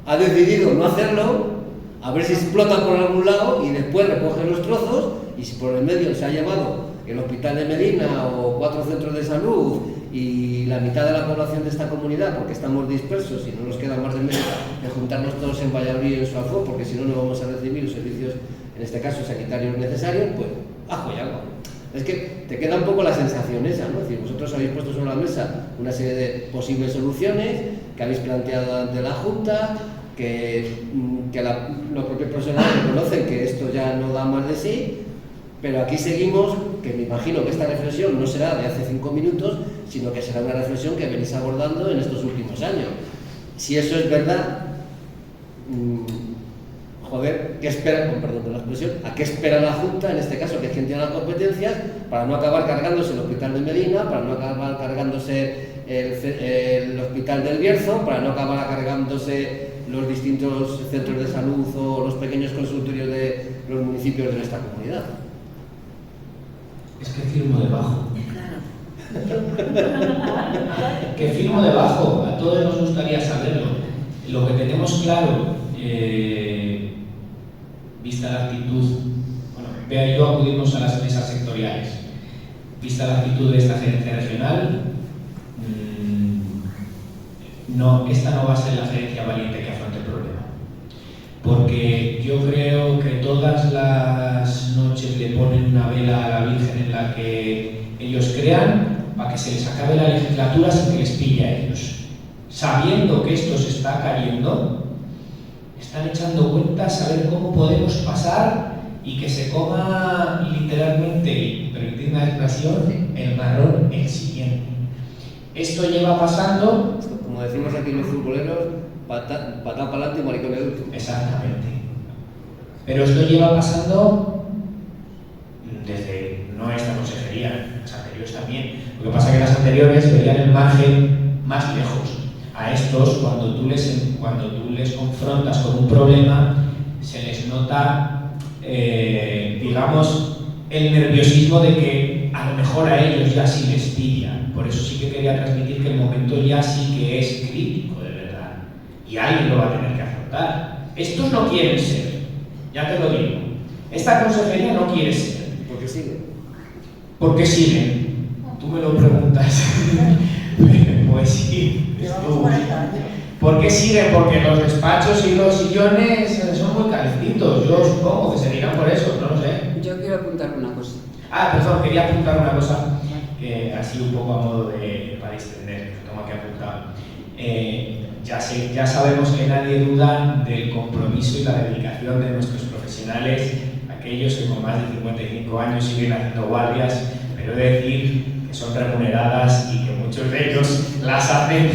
ha decidido no hacerlo, a ver si explota por algún lado y después recoge los trozos, y si por el medio se ha llevado el hospital de Medina o 4 centros de salud y la mitad de la población de esta comunidad, porque estamos dispersos y no nos queda más remedio que juntarnos todos en Valladolid y en Suazó, porque si no, no vamos a recibir los servicios, en este caso sanitarios necesarios, pues ajo y agua. Es que te queda un poco la sensación esa, ¿no? Es decir, vosotros habéis puesto sobre la mesa una serie de posibles soluciones que habéis planteado ante la Junta, que los propios profesionales reconocen que esto ya no da más de sí, pero aquí seguimos, que me imagino que esta reflexión no será de hace 5 minutos, sino que será una reflexión que venís abordando en estos últimos años. Si eso es verdad, joder, ¿qué espera, con perdón de la expresión, a qué espera la Junta, en este caso, que es quien tiene las competencias, para no acabar cargándose el hospital de Medina, para no acabar cargándose el hospital del Bierzo, para no acabar cargándose los distintos centros de salud o los pequeños consultorios de los municipios de esta comunidad? Es que firmo debajo. Que firmo debajo, a todos nos gustaría saberlo. Lo que tenemos claro, vista la actitud, bueno, vea yo acudimos a las mesas sectoriales, vista la actitud de esta gerencia regional, no, esta no va a ser la gerencia valiente que afronte el problema. Porque yo creo que todas las noches le ponen una vela a la Virgen en la que ellos crean para que se les acabe la legislatura sin que les pille a ellos. Sabiendo que esto se está cayendo, están echando cuentas a ver cómo podemos pasar y que se coma literalmente, y permitidme la expresión, el marrón el siguiente. Esto lleva pasando... Como decimos aquí los futboleros, patán para adelante y maricón de último. Exactamente. Pero esto lleva pasando desde no esta consejería, las anteriores también. Lo que pasa es que las anteriores veían el margen más lejos. A estos, cuando tú les confrontas con un problema, se les nota, digamos, el nerviosismo de que a lo mejor a ellos ya sí les pilla. Por eso sí que quería transmitir que el momento ya sí que es crítico, de verdad. Y alguien lo va a tener que afrontar. Estos no quieren ser, ya te lo digo. Esta consejería no quiere ser. ¿Por qué sigue? ¿Por qué siguen? Tú me lo preguntas. Pues sí. ¿Por qué siguen? Porque los despachos y los sillones son muy calentitos. Yo supongo que se dirán por eso, no lo sé. Yo quiero apuntar una cosa. Perdón, quería apuntar una cosa que así un poco a modo de para extender, que tengo aquí apuntado. Ya sabemos que nadie duda del compromiso y la dedicación de nuestros profesionales, aquellos que con más de 55 años siguen haciendo guardias, pero he de decir que son remuneradas y que muchos de ellos las hacen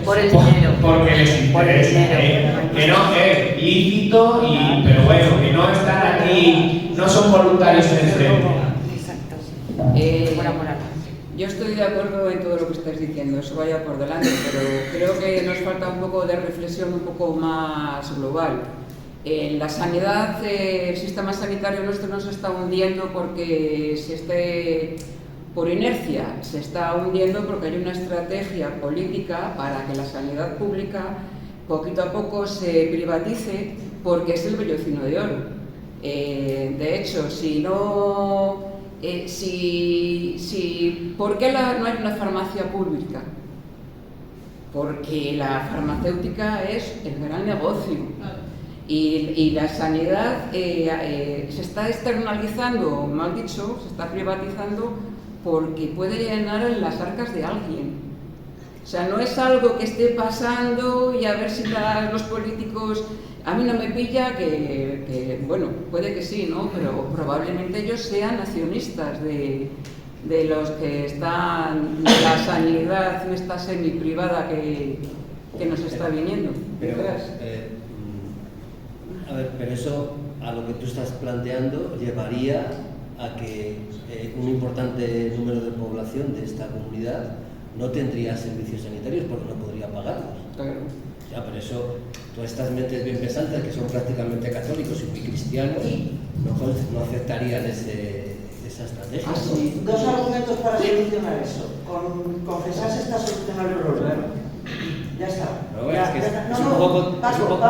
Por el dinero. porque les interesa. Que no es lícito, pero bueno, que no están aquí, no son voluntarios en el frente. Exacto. Yo estoy de acuerdo en todo lo que estáis diciendo, eso vaya por delante, pero creo que nos falta un poco de reflexión un poco más global. En la sanidad, el sistema sanitario nuestro no se está hundiendo porque por inercia, se está hundiendo porque hay una estrategia política para que la sanidad pública poquito a poco se privatice porque es el vellocino de oro. De hecho, ¿por qué no hay una farmacia pública? Porque la farmacéutica es el gran negocio y la sanidad se está externalizando, mal dicho, se está privatizando porque puede llenar las arcas de alguien. O sea, no es algo que esté pasando y a ver si los políticos... A mí no me pilla bueno, puede que sí, ¿no? Pero probablemente ellos sean accionistas de los que están, de la sanidad esta semi-privada que nos está viniendo. Pero eso, a lo que tú estás planteando, llevaría a que un importante número de población de esta comunidad no tendría servicios sanitarios porque no podría pagarlos. Claro. Ya, pero eso, todas estas mentes bien pensantes que son prácticamente católicos y muy cristianos no aceptarían esa estrategia. Ah, sí. Dos argumentos para solucionar eso. Con confesarse está solucionado el problema. Ya está. Pero bueno, Ya, es que ya está.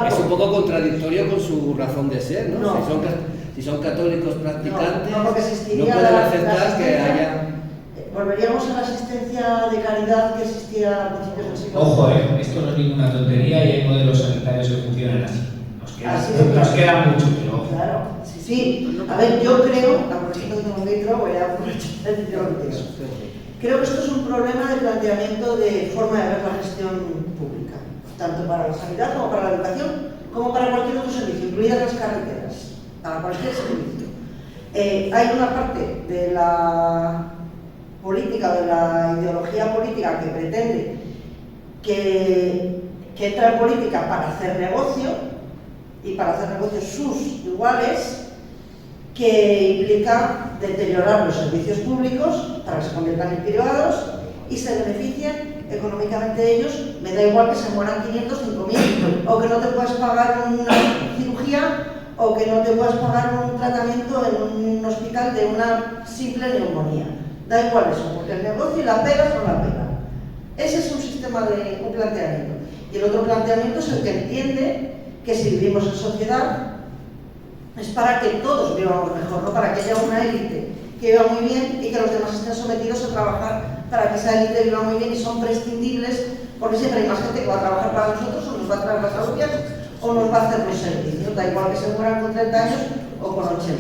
es un poco contradictorio con su razón de ser, ¿no? No. Si son católicos practicantes, No, porque no existiría pueden la aceptar que asistencia. haya... Volveríamos a la asistencia de caridad que existía a principios del siglo. Ojo, esto no es ninguna tontería y hay modelos sanitarios que funcionan así. Así Nos es. queda mucho, pero ojo. Claro, sí. A ver, yo creo, aprovechando que tengo un micro, voy a aprovechar de decir lo que pienso. Creo que esto es un problema de planteamiento de forma de ver la gestión pública, tanto para la sanidad como para la educación, como para cualquier otro servicio, incluidas las carreteras, para cualquier servicio. Hay una parte de la política, de la ideología política que pretende que entra en política para hacer negocio y para hacer negocios sus iguales, que implica deteriorar los servicios públicos para que se conviertan en privados y se beneficien económicamente ellos. Me da igual que se mueran 500, 5.000, o que no te puedas pagar una cirugía, o que no te puedas pagar un tratamiento en un hospital de una simple neumonía. Da igual eso, porque el negocio y la pega son la pega. Ese es un planteamiento. Y el otro planteamiento es el que entiende que si vivimos en sociedad es para que todos vivamos mejor, no para que haya una élite que viva muy bien y que los demás estén sometidos a trabajar para que esa élite viva muy bien y son prescindibles, porque siempre hay más gente que va a trabajar para nosotros o nos va a traer las alubias o nos va a hacer los servicios, da igual que se mueran con 30 años o con 80.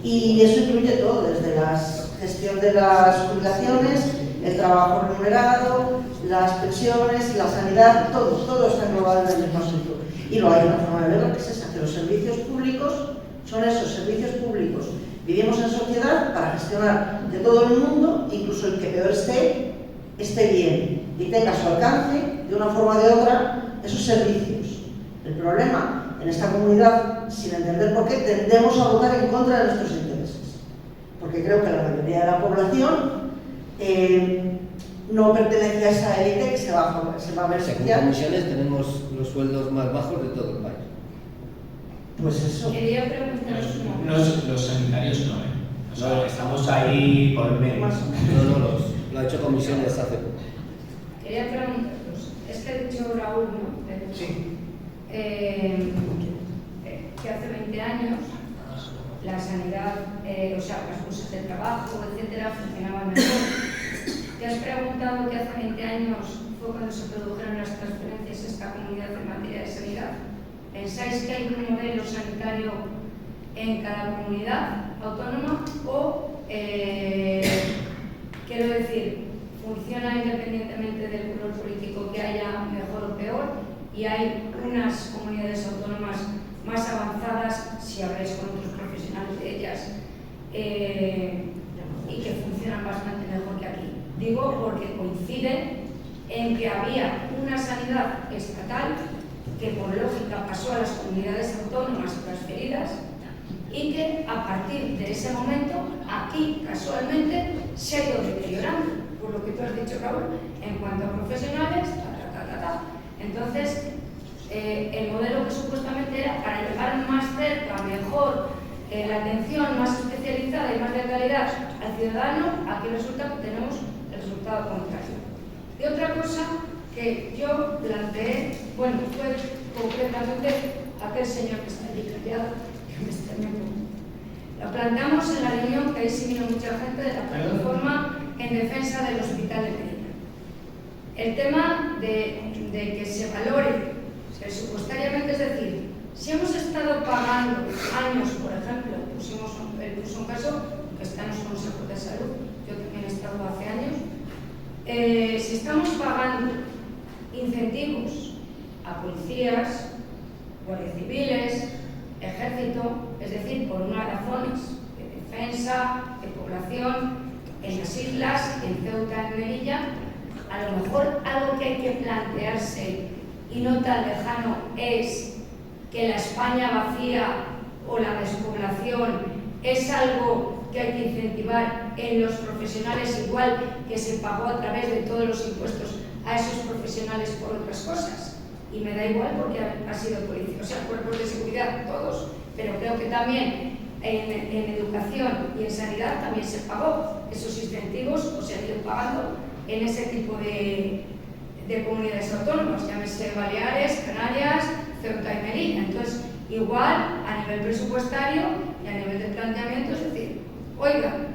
Y eso incluye todo, desde la gestión de las jubilaciones, el trabajo remunerado, las pensiones, la sanidad, todo está englobado en el mismo asunto. Y luego hay una forma de verlo que es esa, que los servicios públicos son esos servicios públicos. Vivimos en sociedad para gestionar de todo el mundo, incluso el que peor esté bien y tenga a su alcance, de una forma o de otra, esos servicios. El problema en esta comunidad, sin entender por qué, tendemos a votar en contra de nuestros intereses. Porque creo que la mayoría de la población no pertenece a esa élite que se va a beneficiar. En comisiones tenemos los sueldos más bajos de todo el país. Pues eso. Quería preguntaros Los sanitarios no, O sea, estamos ahí por el medio. No, lo ha hecho comisiones hace poco. Quería preguntaros, es que ha dicho Raúl, ¿no? Sí. Que hace 20 años la sanidad, o sea, las bolsas de trabajo, etcétera, funcionaban mejor. ¿Te has preguntado que hace 20 años fue cuando se produjeron las transferencias a esta comunidad en materia de sanidad? ¿Pensáis que hay un modelo sanitario en cada comunidad autónoma o, quiero decir, funciona independientemente del color político que haya mejor o peor y hay unas comunidades autónomas más avanzadas, si habláis con otros profesionales de ellas, y que funcionan bastante mejor que aquí? Digo porque coincide en que había una sanidad estatal que por lógica pasó a las comunidades autónomas transferidas y que a partir de ese momento aquí casualmente se ha ido deteriorando, por lo que tú has dicho, Raúl, en cuanto a profesionales, Entonces, el modelo que supuestamente era para llevar más cerca, mejor, la atención más especializada y más de calidad al ciudadano, aquí resulta que tenemos el resultado contrario. Y otra cosa que yo planteé, bueno, fue concretamente aquel señor que está allí callado, que me extrañó. Lo planteamos en la reunión, que ahí sí vino mucha gente de la plataforma en defensa del Hospital de Medina. El tema de que se valore presupuestariamente, es decir, si hemos estado pagando años, por ejemplo, él puso un caso, que está en los consejos de salud, yo también he estado hace años, si estamos pagando incentivos a policías, guardias civiles, ejército, es decir, por unas razones de defensa, de población, en las islas, en Ceuta, en Melilla, a lo mejor algo que hay que plantearse y no tan lejano es que la España vacía o la despoblación es algo que hay que incentivar en los profesionales, igual que se pagó a través de todos los impuestos a esos profesionales por otras cosas. y me da igual porque ha sido policía, o sea, cuerpos de seguridad, todos, pero creo que también en educación y en sanidad también se pagó esos incentivos o se han ido pagando en ese tipo de comunidades autónomas, llámese Baleares, Canarias, Ceuta y Melilla. Entonces, igual a nivel presupuestario y a nivel de planteamiento, es decir, oigan,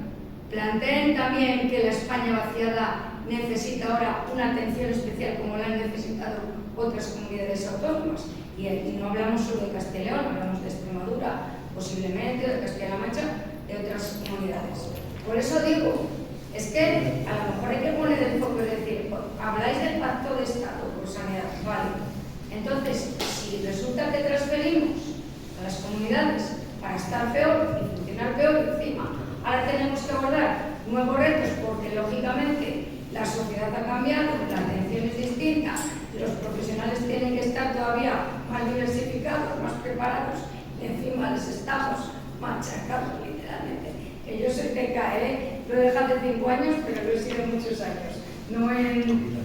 planteen también que la España vaciada necesita ahora una atención especial como la han necesitado otras comunidades autónomas. Y no hablamos solo de Castilla y León, hablamos de Extremadura, posiblemente, de Castilla-La Mancha, de otras comunidades. Por eso digo, es que a lo mejor hay que poner el foco y decir, habláis del pacto de Estado por sanidad, vale. Entonces, si resulta que transferimos a las comunidades para estar peor y funcionar peor encima, ahora tenemos que abordar nuevos retos porque lógicamente la sociedad ha cambiado, la atención es distinta, los profesionales tienen que estar todavía más diversificados, más preparados y encima les estamos machacando literalmente. Que yo soy TK, lo he dejado de 5 años, pero lo he sido muchos años. No en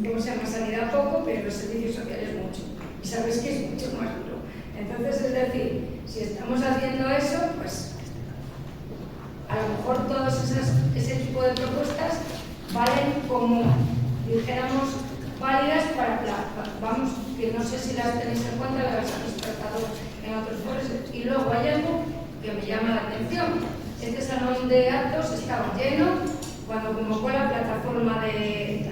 ¿cómo se llama? Sanidad poco, pero en los servicios sociales mucho. Y sabéis que es mucho más duro. Entonces, es decir, si estamos haciendo eso, pues a lo mejor todos ese tipo de propuestas valen como, dijéramos, válidas para vamos, que no sé si las tenéis en cuenta, las habéis tratado en otros foros. Y luego hay algo que me llama la atención. Este salón de actos estaba lleno cuando convocó la plataforma de...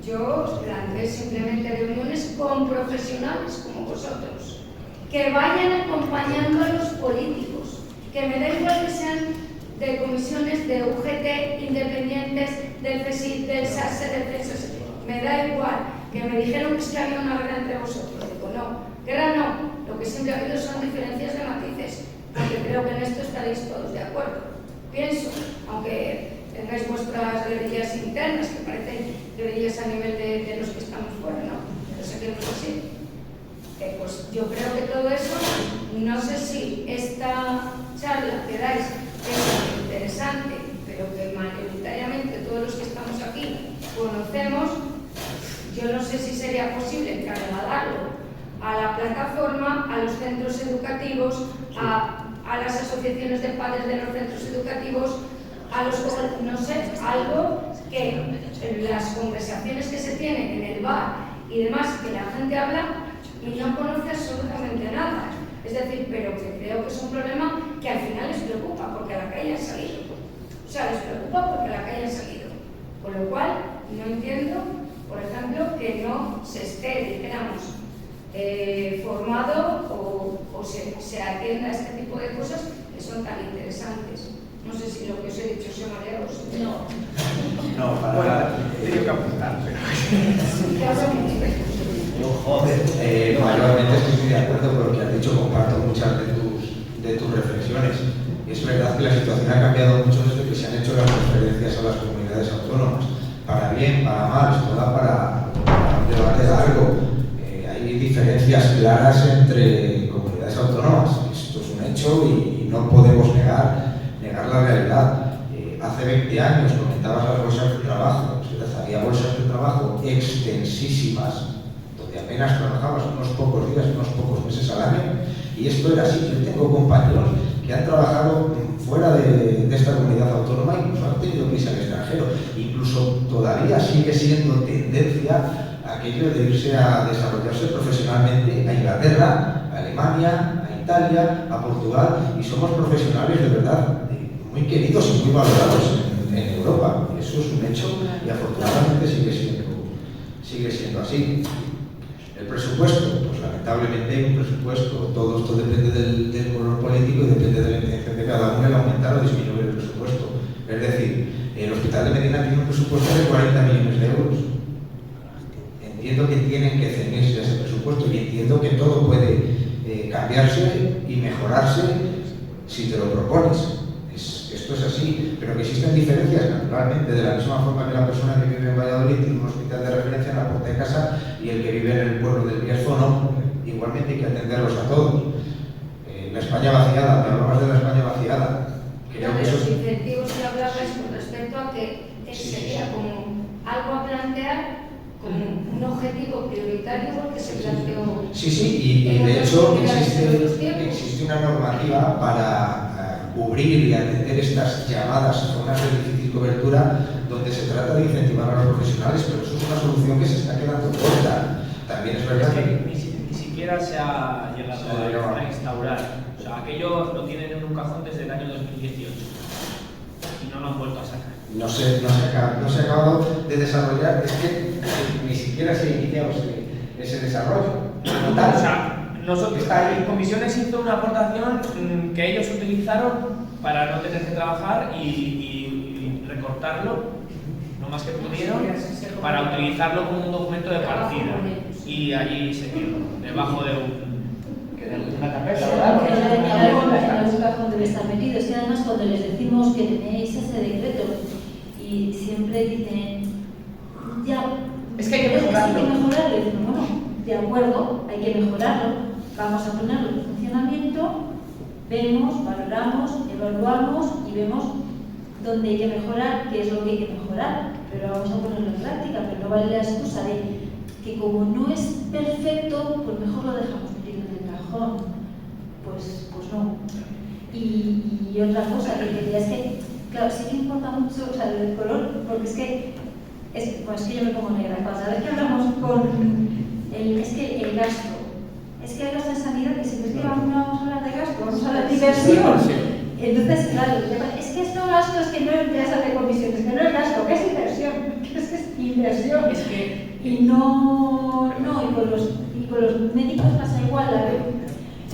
Yo planteé simplemente reuniones con profesionales como vosotros, que vayan acompañando a los políticos, que me da igual que sean de comisiones de UGT independientes, del CSIC, del SASE, del CSS, me da igual, que me dijeron que es que había una guerra entre vosotros. Digo, no, guerra no, lo que siempre ha habido son diferencias de matices, porque creo que en esto estaréis todos de acuerdo. Pienso, aunque tengáis vuestras guerrillas internas, que parecen guerrillas a nivel de los que estamos fuera, ¿no? Pero sé que no es así. Pues yo creo que todo eso, no sé si esta charla que dais es interesante, pero que mayoritariamente todos los que estamos aquí conocemos, yo no sé si sería posible trasladarlo a la plataforma, a los centros educativos, a las asociaciones de padres de los centros educativos, a los, no sé, algo que en las conversaciones que se tienen en el bar y demás, que la gente habla y no conoce absolutamente nada. Es decir, pero que creo que es un problema que al final les preocupa porque a la calle han salido. O sea, les preocupa porque a la calle han salido. Con lo cual, no entiendo, por ejemplo, que no se esté, dijéramos, formado o se atienda a este tipo de cosas que son tan interesantes. No sé si lo que os he dicho se marea o se... No, para nada. Tengo que apuntar, pero... Mayormente estoy de acuerdo con lo que has dicho, comparto muchas de tus reflexiones. Y es verdad que la situación ha cambiado mucho desde que se han hecho las transferencias a las comunidades autónomas. Para bien, para mal, esto da para un debate largo. Hay diferencias claras entre comunidades autónomas. Esto es un hecho y no podemos negar la realidad. Hace 20 años comentabas las bolsas de trabajo. Había bolsas de trabajo extensísimas, donde apenas trabajabas unos pocos días, unos pocos meses al año, y esto era así. Yo tengo compañeros que han trabajado fuera de esta comunidad autónoma y incluso han tenido que irse al extranjero. Incluso todavía sigue siendo tendencia aquello de irse a desarrollarse profesionalmente a Inglaterra, a Alemania, a Italia, a Portugal, y somos profesionales de verdad muy queridos y muy valorados en Europa. Eso es un hecho y afortunadamente sigue siendo así. El presupuesto, pues lamentablemente hay un presupuesto, todo esto depende del color político y depende de la intención de cada uno el aumentar o disminuir el presupuesto. Es decir, el Hospital de Medina tiene un presupuesto de 40 millones de euros. Entiendo que tienen que ceñirse a ese presupuesto y entiendo que todo puede cambiarse y mejorarse si te lo propones. Esto es así, pero que existen diferencias, naturalmente, de la misma forma que la persona que vive en Valladolid tiene un hospital de referencia en la puerta de casa y el que vive en el pueblo del Riesgo no. Igualmente hay que atenderlos a todos. La España vaciada, me hablabas de la España vaciada. Creo que los incentivos que hablabas con respecto a que sería como algo a plantear como un objetivo prioritario que se planteó. Sí, y de hecho existe una normativa para cubrir y atender estas llamadas zonas de difícil cobertura, donde se trata de incentivar a los profesionales, pero eso es una solución que se está quedando corta. También es verdad que ni siquiera se ha llegado a instaurar. O sea, aquello lo tienen en un cajón desde el año 2018 y no lo han vuelto a sacar. no se ha acabado de desarrollar, es que ni siquiera se ha iniciado ese desarrollo. O sea, nosotros en comisiones hizo una aportación que ellos utilizaron para no tener que trabajar y recortarlo lo más que pudieron para utilizarlo como un documento de partida, y allí se quedó, debajo de una carpeta. En algún cajón debe estar metido. Es que además cuando les decimos que tenéis ese decreto y siempre dicen, ya, es que hay que mejorarlo. Hay que mejorarlo. Y decimos, bueno, de acuerdo, hay que mejorarlo, vamos a ponerlo en funcionamiento, vemos, valoramos, evaluamos y vemos dónde hay que mejorar, qué es lo que hay que mejorar, pero vamos a ponerlo en práctica. Pero no vale la excusa de que como no es perfecto, pues mejor lo dejamos metido en el cajón. Pues no. Y otra cosa que quería es que, claro, sí que importa mucho, o sea, el color, porque es que yo me pongo negra. Cada vez que hablamos es que el gasto en sanidad, que si es que vamos a hablar de gasto, vamos a hablar de inversión. Entonces, claro, es que esto gasto, es que no es ya de comisiones, que no es gasto, que es inversión, que es inversión. Y con los médicos pasa igual,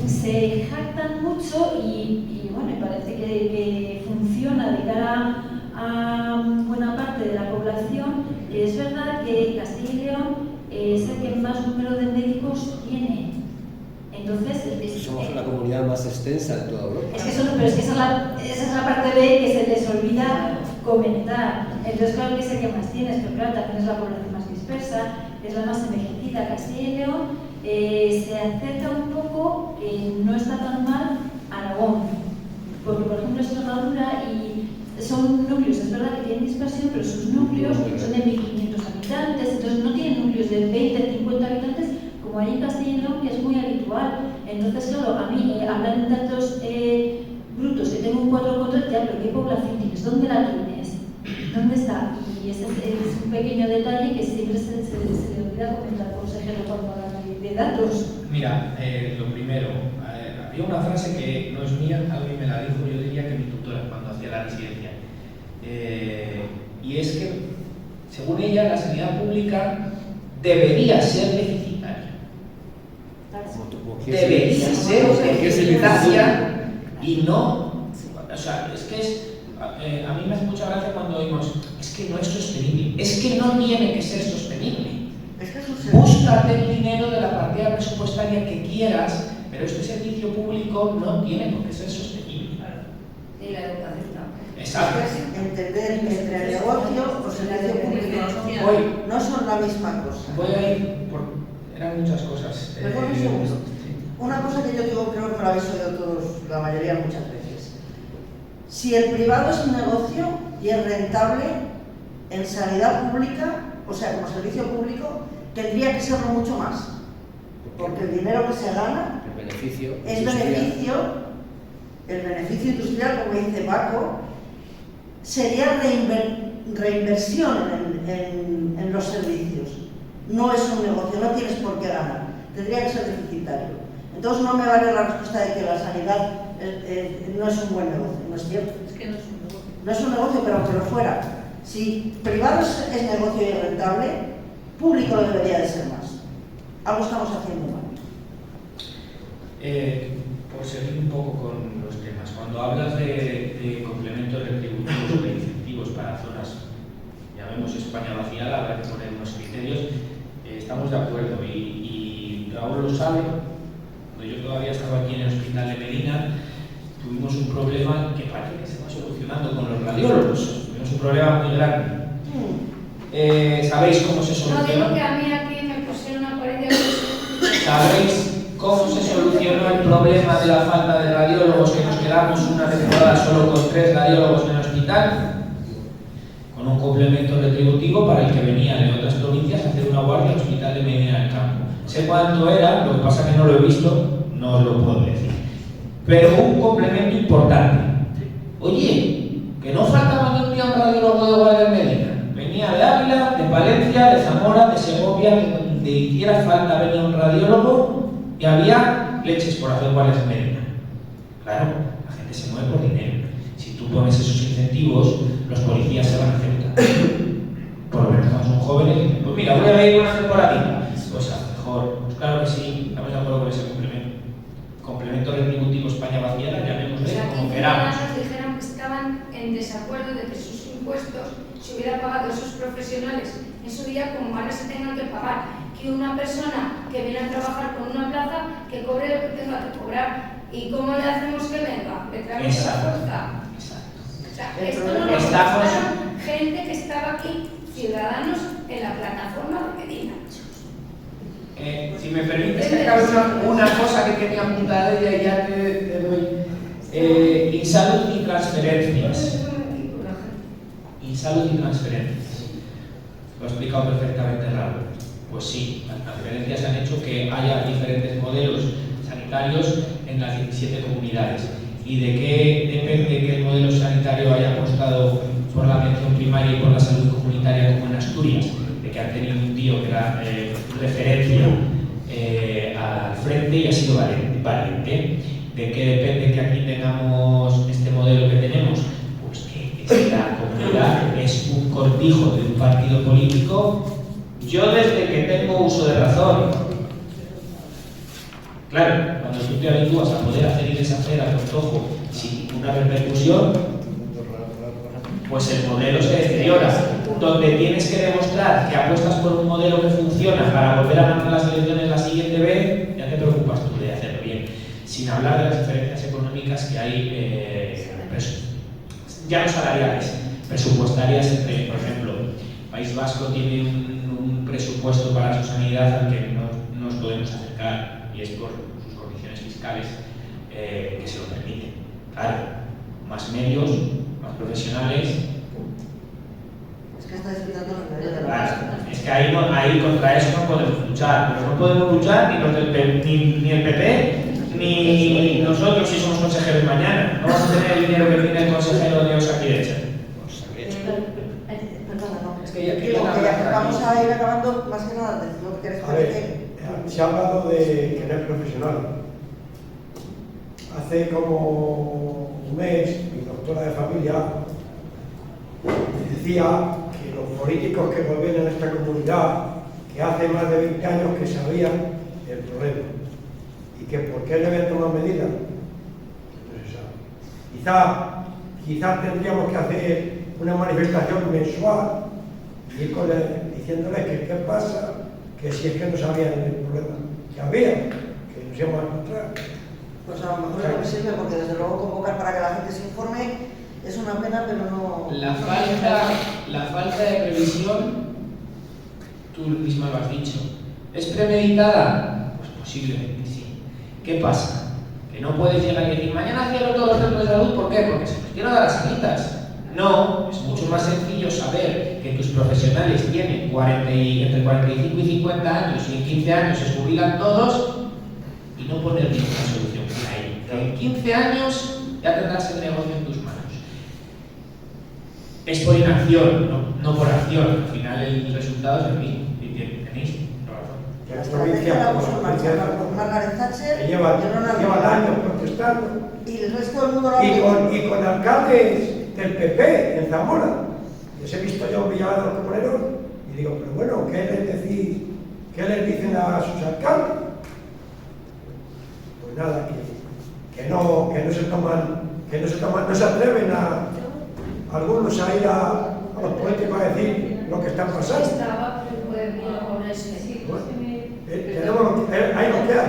se jactan mucho y bueno, parece que funciona de cara a buena parte de la población. Es verdad que Castilla y León es el que más número de médicos tiene. Entonces, somos la comunidad más extensa de toda Europa. Pero esa es la parte B que se les olvida comentar. Entonces, claro que es el que más tienes, pero claro, también es la población más dispersa, es la más envejecida. Castilla y León se acerca un poco, no está tan mal, a Aragón. Porque, por ejemplo, Extremadura son núcleos, es verdad que tienen dispersión, pero sus núcleos son de 1.500 habitantes, entonces no tienen núcleos de 20, 50 habitantes, como hay en Castilla y León, que es muy habitual. Entonces, claro, a mí hablar en datos brutos, que tengo un 4,3, ya, pero ¿qué población tienes? ¿Dónde la tienes? ¿Dónde está? Y ese es un pequeño detalle que siempre se le olvida comentar al consejero cuando habla de datos. Mira, lo primero, había una frase que no es mía, alguien me la dijo, yo diría que mi tutora cuando hacía la residencia. Y es que, según ella, la sanidad pública debería ser deficitaria. Debería ser deficitaria y no. O sea, es que a mí me hace mucha gracia cuando oímos, es que no es sostenible, es que no tiene que ser sostenible. Búscate el dinero de la partida presupuestaria que quieras, pero este servicio público no tiene por qué ser sostenible. Y la educación también. Exacto. Entender que entre el negocio o servicio público no son la misma cosa. Voy a ir por... eran muchas cosas. Perdón un segundo. Una cosa que yo digo, creo que lo habéis oído todos, la mayoría muchas veces. Si el privado es un negocio y es rentable, en sanidad pública, o sea, como servicio público, tendría que serlo mucho más. Porque el dinero que se gana el beneficio el beneficio industrial, como dice Paco, sería reinversión en los servicios. No es un negocio, no tienes por qué ganar, tendría que ser deficitario. Entonces no me vale la respuesta de que la sanidad no es un buen negocio, no es cierto. Es que no es un negocio. No es un negocio, pero aunque lo fuera. Si privado es negocio y rentable, público lo debería de ser más. Algo estamos haciendo mal. Por seguir un poco con los temas, cuando hablas de complementos retributivos o de incentivos para zonas, llamemos España vaciada, habrá que poner unos criterios, estamos de acuerdo y Raúl lo sabe. Cuando yo todavía estaba aquí en el hospital de Medina, tuvimos un problema que parece que se va solucionando con los radiólogos. Tuvimos un problema muy grande. ¿Sabéis cómo se soluciona? No digo que a mí aquí me pusieron una pared de... ¿Sabéis cómo se solucionó el problema de la falta de radiólogos, que nos quedamos una temporada solo con 3 radiólogos en el hospital? con un complemento retributivo para el que venía de otras provincias a hacer una guardia al Hospital de Medina del Campo. Sé cuánto era, lo que pasa que no lo he visto, no os lo puedo decir. Pero un complemento importante. Oye, que no faltaba ni un día un radiólogo de guardia en Medina. Venía de Ávila, de Valencia, de Zamora, de Segovia, de donde hiciera falta venía un radiólogo y había leches por hacer guardias en Medina. Claro, la gente se mueve por dinero. Si tú pones esos incentivos, los policías se van a aceptar. Por lo menos cuando son jóvenes, dicen, pues mira, voy a ir una temporadita. Pues a lo mejor, pues claro que sí, estamos de acuerdo con ese complemento. Complemento retributivo España vaciada, ya vemos como queramos. Dijeron que estaban en desacuerdo de que sus impuestos se hubieran pagado esos profesionales en su día como ahora se tengan que pagar. Que una persona que viene a trabajar con una plaza que cobre lo que tenga que cobrar. ¿Y cómo le hacemos que venga? ¿Le traemos a fuerza? O sea, esto no lo pasaron gente que estaba aquí, ciudadanos en la plataforma de Medina. Si me permites sacar una cosa que tenía apuntada y ya te doy. Insalud y transferencias. Insalud y transferencias. Lo he explicado perfectamente Raúl. Pues sí, las transferencias han hecho que haya diferentes modelos sanitarios en las 17 comunidades. ¿Y de qué depende que el modelo sanitario haya apostado por la atención primaria y por la salud comunitaria como en Asturias? De que han tenido un tío que era referencia al frente y ha sido valiente. ¿De qué depende que aquí tengamos este modelo que tenemos? Pues que esta comunidad es un cortijo de un partido político. Yo desde que tengo uso de razón, claro, cuando tú te habitúas a poder hacer y deshacer a tu antojo sin ninguna repercusión, pues el modelo se deteriora. Donde tienes que demostrar que apuestas por un modelo que funciona para volver a ganar las elecciones la siguiente vez, ya te preocupas tú de hacerlo bien. Sin hablar de las diferencias económicas que hay, ya no salariales, presupuestarias entre, por ejemplo, País Vasco tiene un presupuesto para su sanidad al que no nos podemos acercar, y es por sus condiciones fiscales que se lo permiten. Claro, más medios, más profesionales. Es que está explicando los medios de la Claro, es que ahí contra eso no podemos luchar, pero no podemos luchar ni el PP ni nosotros si somos consejeros mañana. No vamos a tener el dinero que tiene el consejero de Osakidecha. Es que ya vamos a ir acabando más que nada. Lo que quieres decir. Se ha hablado de querer profesional. Hace como un mes, mi doctora de familia decía que los políticos que gobiernan esta comunidad, que hace más de 20 años que sabían el problema y que por qué no habían tomado medidas, no se sabe. Quizás tendríamos que hacer una manifestación mensual y ir diciéndoles que qué pasa, que si es que no sabían el problema que había, que nos íbamos a encontrar. Pues a lo mejor es lo que sirve, porque desde luego convocar para que la gente se informe es una pena, pero no... La falta de previsión, tú misma lo has dicho, ¿es premeditada? Pues posiblemente sí. ¿Qué pasa? Que no puedes llegar y decir, mañana cierro todos los centros de salud, ¿por qué? Porque se nos quieren dar las sanitas. No, es mucho más sencillo saber que tus profesionales tienen entre 45 y 50 años y en 15 años se jubilan todos y no poner ninguna solución ahí. En 15 años ya tendrás el negocio en tus manos. Es por inacción, no por acción. Al final el resultado es el mismo. Y tenéis razón. La estrategia la puso en marcha por Margaret Thatcher y Lleva años protestando. Y el resto del mundo lo ha visto. Y con alcaldes del PP en Zamora. Les he visto yo en Villaverde de los Comuneros y digo, pero bueno, ¿qué les dicen a sus alcaldes? Pues nada, que no se atreven algunos a ir a los políticos a decir lo que están pasando. Estaba, pero puede ir ahora ese. Ahí nos queda.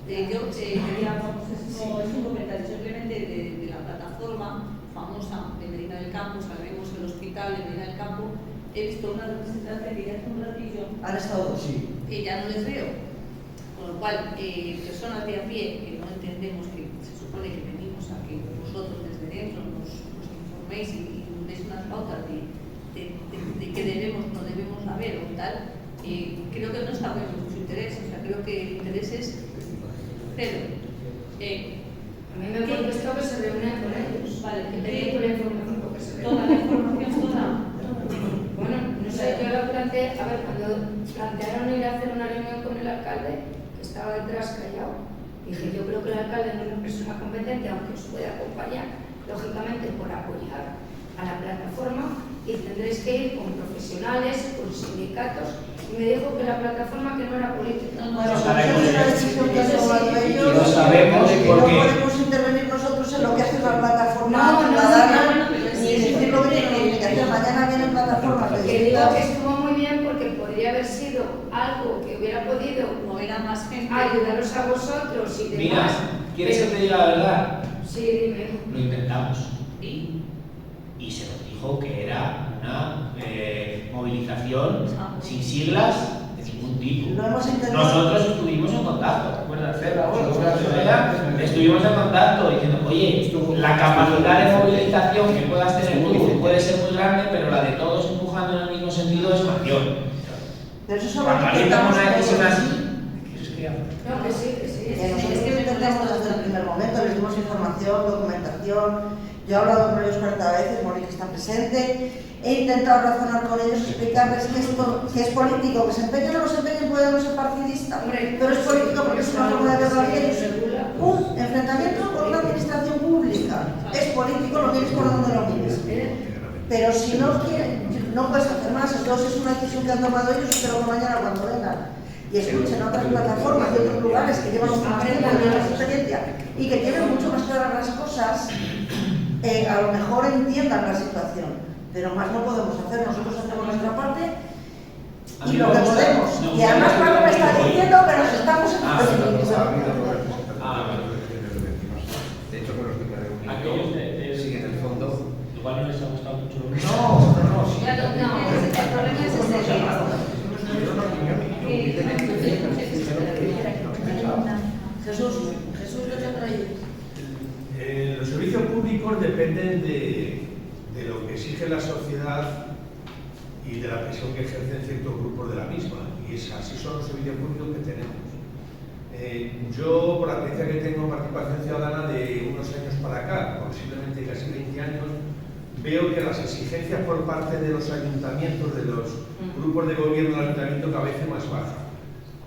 Yo quería, no es un comentario simplemente de la plataforma famosa de Medina del Campo. Sabemos el hospital de Medina del Campo. He visto una representante que ya hace un ratillo. ¿Han estado? Sí. Y ya no les veo. Con lo cual, personas de a pie que no entendemos, que se supone que venimos a que vosotros desde dentro nos informéis informéis y deis unas pautas de qué debemos, no debemos saber o tal, creo que no está en su interés, o sea, creo que el interés es cero. A mí me contestó que se reúnen con ellos. Vale, que tenía toda la información porque se toda la información, toda. Bueno, no sé, yo lo planteé, a ver, cuando plantearon ir a hacer una reunión con el alcalde, que estaba detrás callado, dije, yo creo que el alcalde no es una persona competente, aunque os pueda acompañar, lógicamente por apoyar a la plataforma, y tendréis que ir con profesionales, con sindicatos, y me dijo que la plataforma que no era política. Bueno, sabemos es una decisión que han tomado ellos, lo sabemos y porque no podemos intervenir nosotros en lo que hace la plataforma ciudadana, ni decir lo que tiene que hacer. Mañana vienen plataformas de Que digo distintas. que estuvo muy bien porque podría haber sido algo que hubiera podido mover a más gente, ayudaros a vosotros y demás. Mira, ¿quieres que te diga la verdad? Sí, dime. Lo intentamos y se nos dijo que era una movilización sin siglas de ningún tipo. Lo hemos intentado. Nosotros estuvimos en contacto, ¿te acuerdas, Raúl? Estuvimos en contacto diciendo, oye, la capacidad de movilización que puedas tener tú puede ser muy grande, pero la de todos empujando en el mismo sentido es mayor. Pero eso solo Cuando alguien toma una decisión así, No, que sí, que sí. Nosotros lo intentamos desde el primer momento, les dimos información, documentación. Yo he hablado con ellos 40 veces, Mónica está presente. He intentado razonar con ellos, explicarles que esto que es político, que se empeñen o no se empeñen, puede no ser partidista, pero es político porque es una forma de ver la vida y es un enfrentamiento con la administración pública. Es político, lo mires por donde lo mires. Pero si no quieren, no puedes hacer más. Entonces es una decisión que han tomado ellos, espero que mañana cuando vengan y escuchen a otras plataformas de otros lugares que llevan mucho más tiempo, tienen más experiencia y que tienen mucho más claras las cosas, a lo mejor entiendan la situación. Pero más no podemos hacer, nosotros hacemos nuestra parte y lo que podemos. Y además Pablo me está diciendo que nos estamos De hecho, con los que me reuní, sí, en el fondo. Igual no les ha gustado mucho. No. el problema es ese. Jesús lo que ha traído. Los servicios públicos dependen de lo que exige la sociedad y de la presión que ejercen ciertos grupos de la misma. Y así son los servicios públicos que tenemos. Yo, por la experiencia que tengo en participación ciudadana de unos años para acá, posiblemente casi 20 años, veo que las exigencias por parte de los ayuntamientos, de los grupos de gobierno del ayuntamiento, cada vez más bajan.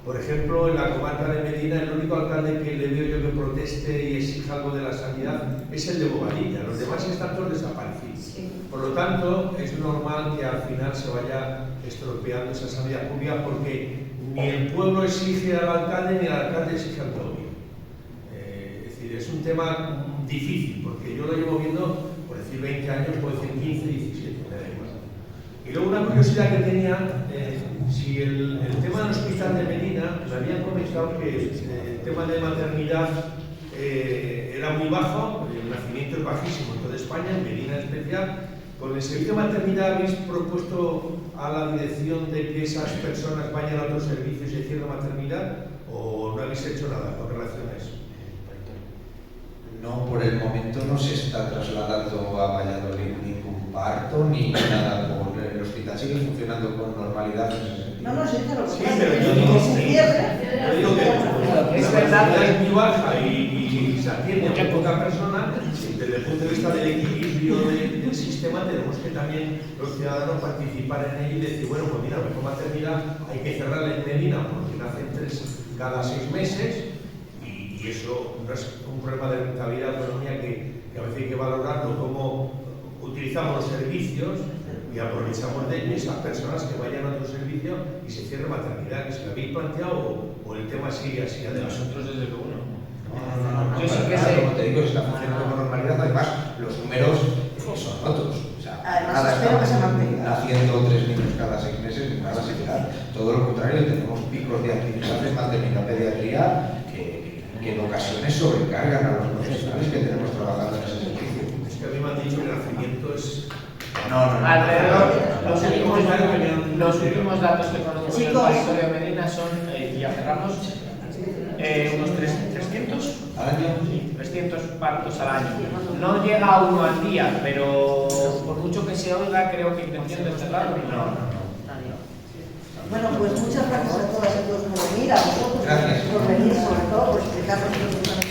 Por ejemplo, en la comarca de Medina, el único alcalde que le veo yo que proteste y exija algo de la sanidad es el de Bobadilla. Los demás están todos desaparecidos. Sí. Por lo tanto, es normal que al final se vaya estropeando esa sanidad pública porque ni el pueblo exige al alcalde ni el alcalde exige al gobierno. Es decir, es un tema difícil porque yo lo llevo viendo, por decir 20 años, puedo decir 15, 17, me da igual. Y luego una curiosidad que tenía, si el tema del hospital de Medina, me habían comentado que el tema de maternidad era muy bajo, el nacimiento es bajísimo en toda España, en Medina en especial. Con el servicio de maternidad habéis propuesto a la dirección de que esas personas vayan a otros servicios y cierren maternidad, o no habéis hecho nada con relación a eso. No, por el momento no se está trasladando a Valladolid ningún parto ni nada. Por el hospital sigue funcionando con normalidad en ese sentido. No, sí, pero Sí, pero yo digo que digo que es verdad, es muy baja y se atiende a muy poca persona. Desde el punto de vista del equilibrio del sistema, tenemos que también los ciudadanos participar en ello y decir, bueno, pues mira, mejor maternidad hay que cerrarla en Medina porque nacen 3 cada 6 meses. Y eso no es un problema de rentabilidad de autonomía que a veces hay que valorarlo, cómo utilizamos los servicios y aprovechamos de ellos esas personas que vayan a otro servicio y se cierre maternidad, que se lo habéis planteado o el tema sigue así adelante. Nosotros desde luego no. No, Yo sí que nada, sé. como te digo, está funcionando con normalidad. Además, los números son otros. O sea, Además, nada, espero que se estamos mantenga. naciendo 3 niños cada 6 meses, nada similar. Todo lo contrario, tenemos picos de actividad de maternidad pediatría que en ocasiones sobrecargan a los profesionales que tenemos trabajando en ese servicio. Es que a mí me han dicho que el nacimiento es... Alrededor, los últimos datos que conocemos en el Chicos. territorio de Medina son, y ya cerramos, unos 300 300 al año. Sí, 300 partos al año. No llega a uno al día, pero por mucho que se oiga, creo que intención de cerrarlo, no. Bueno, pues muchas gracias a todas y a todos por venir, a vosotros Gracias. por venir, sobre todo por explicarnos